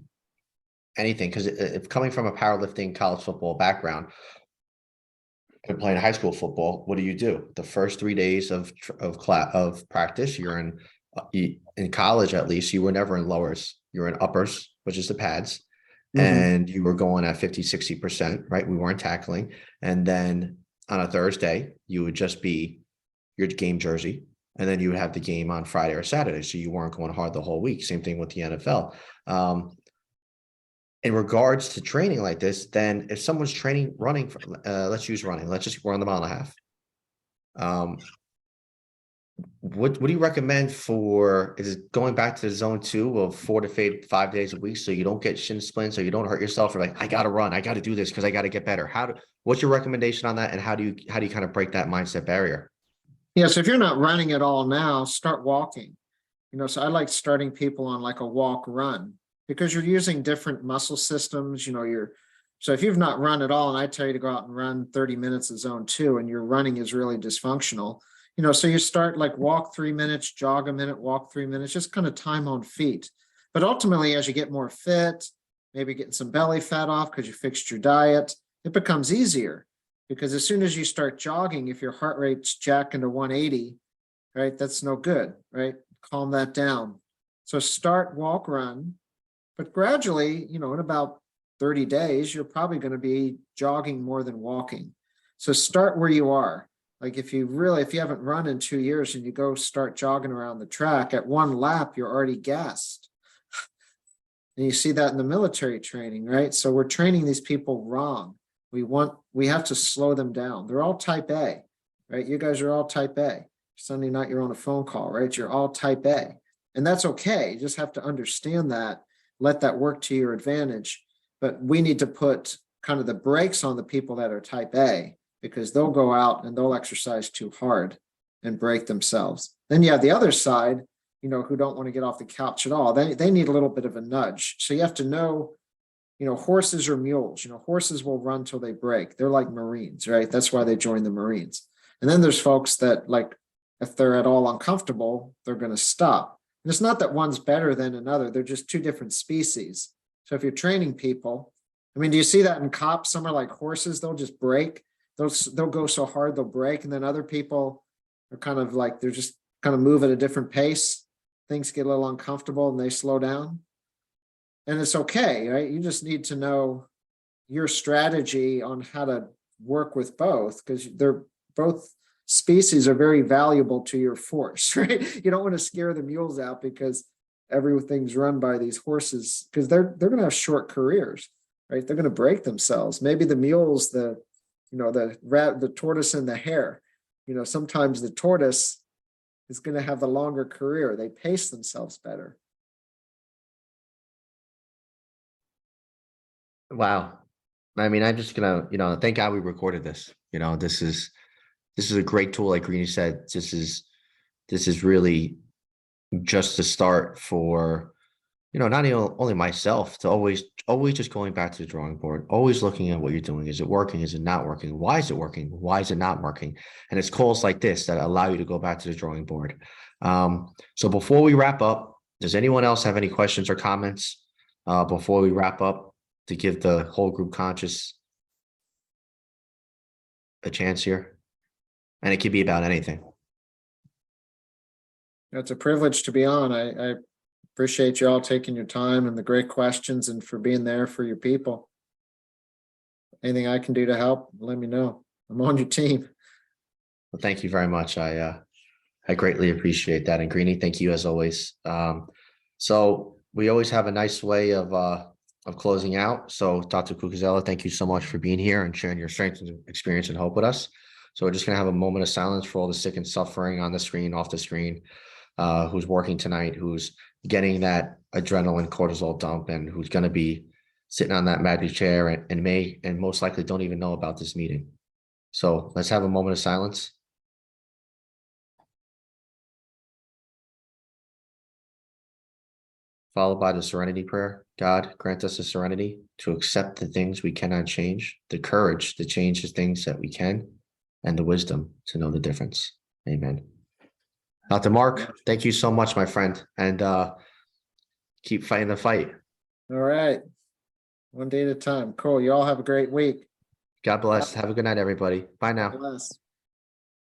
anything, because if coming from a powerlifting college football background and playing high school football, what do? The first 3 days of practice, you're in college, at least you were never in lowers, you're in uppers, which is the pads. And you were going at 50-60%, right? We weren't tackling. And then on a Thursday, you would just be your game jersey. And then you would have the game on Friday or Saturday. So you weren't going hard the whole week. Same thing with the NFL. In regards to training like this, then if someone's running, let's use running, let's just run the 1.5 miles. What do you recommend for, is it going back to zone 2 of 4 to 5 days a week so you don't get shin splints, so you don't hurt yourself, or like, I got to run, I got to do this because I got to get better? What's your recommendation on that? And how do you kind of break that mindset barrier? Yeah, so if you're not running at all now, start walking. So I like starting people on like a walk run, because you're using different muscle systems. So if you've not run at all and I tell you to go out and run 30 minutes of zone 2 and your running is really dysfunctional, so you start like walk 3 minutes, jog a minute, walk 3 minutes, just kind of time on feet. But ultimately, as you get more fit, maybe getting some belly fat off because you fixed your diet, it becomes easier. Because as soon as you start jogging, if your heart rate's jacking to 180, right, that's no good, right? Calm that down. So start walk, run, but gradually, in about 30 days, you're probably going to be jogging more than walking. So start where you are. Like if you haven't run in 2 years and you go start jogging around the track, at 1 lap, you're already gassed. And you see that in the military training, right? So we're training these people wrong. We have to slow them down. They're all type A, right? You guys are all type A. Sunday night, you're on a phone call, right? You're all type A. And that's okay. You just have to understand that, let that work to your advantage. But we need to put kind of the brakes on the people that are type A, because they'll go out and they'll exercise too hard and break themselves. Then you have the other side, who don't want to get off the couch at all. They need a little bit of a nudge. So you have to know, horses or mules. Horses will run till they break. They're like Marines, right? That's why they join the Marines. And then there's folks that, like, if they're at all uncomfortable, they're going to stop. And it's not that one's better than another. They're just 2 different species. So if you're training people, do you see that in cops? Some are like horses. They'll just break. They'll go so hard they'll break. And then other people are kind of like, they're just kind of move at a different pace. Things get a little uncomfortable and they slow down. And it's okay, right? You just need to know your strategy on how to work with both, because they're both species are very valuable to your force, right? You don't want to scare the mules out because everything's run by these horses, because they're going to have short careers, right? They're going to break themselves. Maybe the mules, the tortoise and the hare, sometimes the tortoise is going to have the longer career. They pace themselves better. Wow. I'm just gonna, thank God we recorded this. This is a great tool. Like Greeny said, this is really just a start for, not only myself, to always just going back to the drawing board, always looking at what you're doing. Is it working? Is it not working? Why is it working? Why is it not working? And it's calls like this that allow you to go back to the drawing board. So before we wrap up, does anyone else have any questions or comments before we wrap up, to give the whole group conscious a chance here? And it could be about anything. It's a privilege to be on. I appreciate you all taking your time and the great questions and for being there for your people. anything I can do to help, let me know. I'm on your team. Well, thank you very much. I greatly appreciate that. And Greenie, thank you as always. So we always have a nice way of closing out. So Dr. Cucuzzella, thank you so much for being here and sharing your strength and experience and hope with us. So we're just gonna have a moment of silence for all the sick and suffering on the screen, off the screen, who's working tonight, who's getting that adrenaline cortisol dump, and who's gonna be sitting on that magic chair and may and most likely don't even know about this meeting. So let's have a moment of silence. Followed by the serenity prayer. God, grant us the serenity to accept the things we cannot change, the courage to change the things that we can, and the wisdom to know the difference. Amen. Dr. Mark, thank you so much, my friend, and keep fighting the fight. All right. One day at a time. Cool. You all have a great week. God bless. Have a good night, everybody. Bye now. Bless.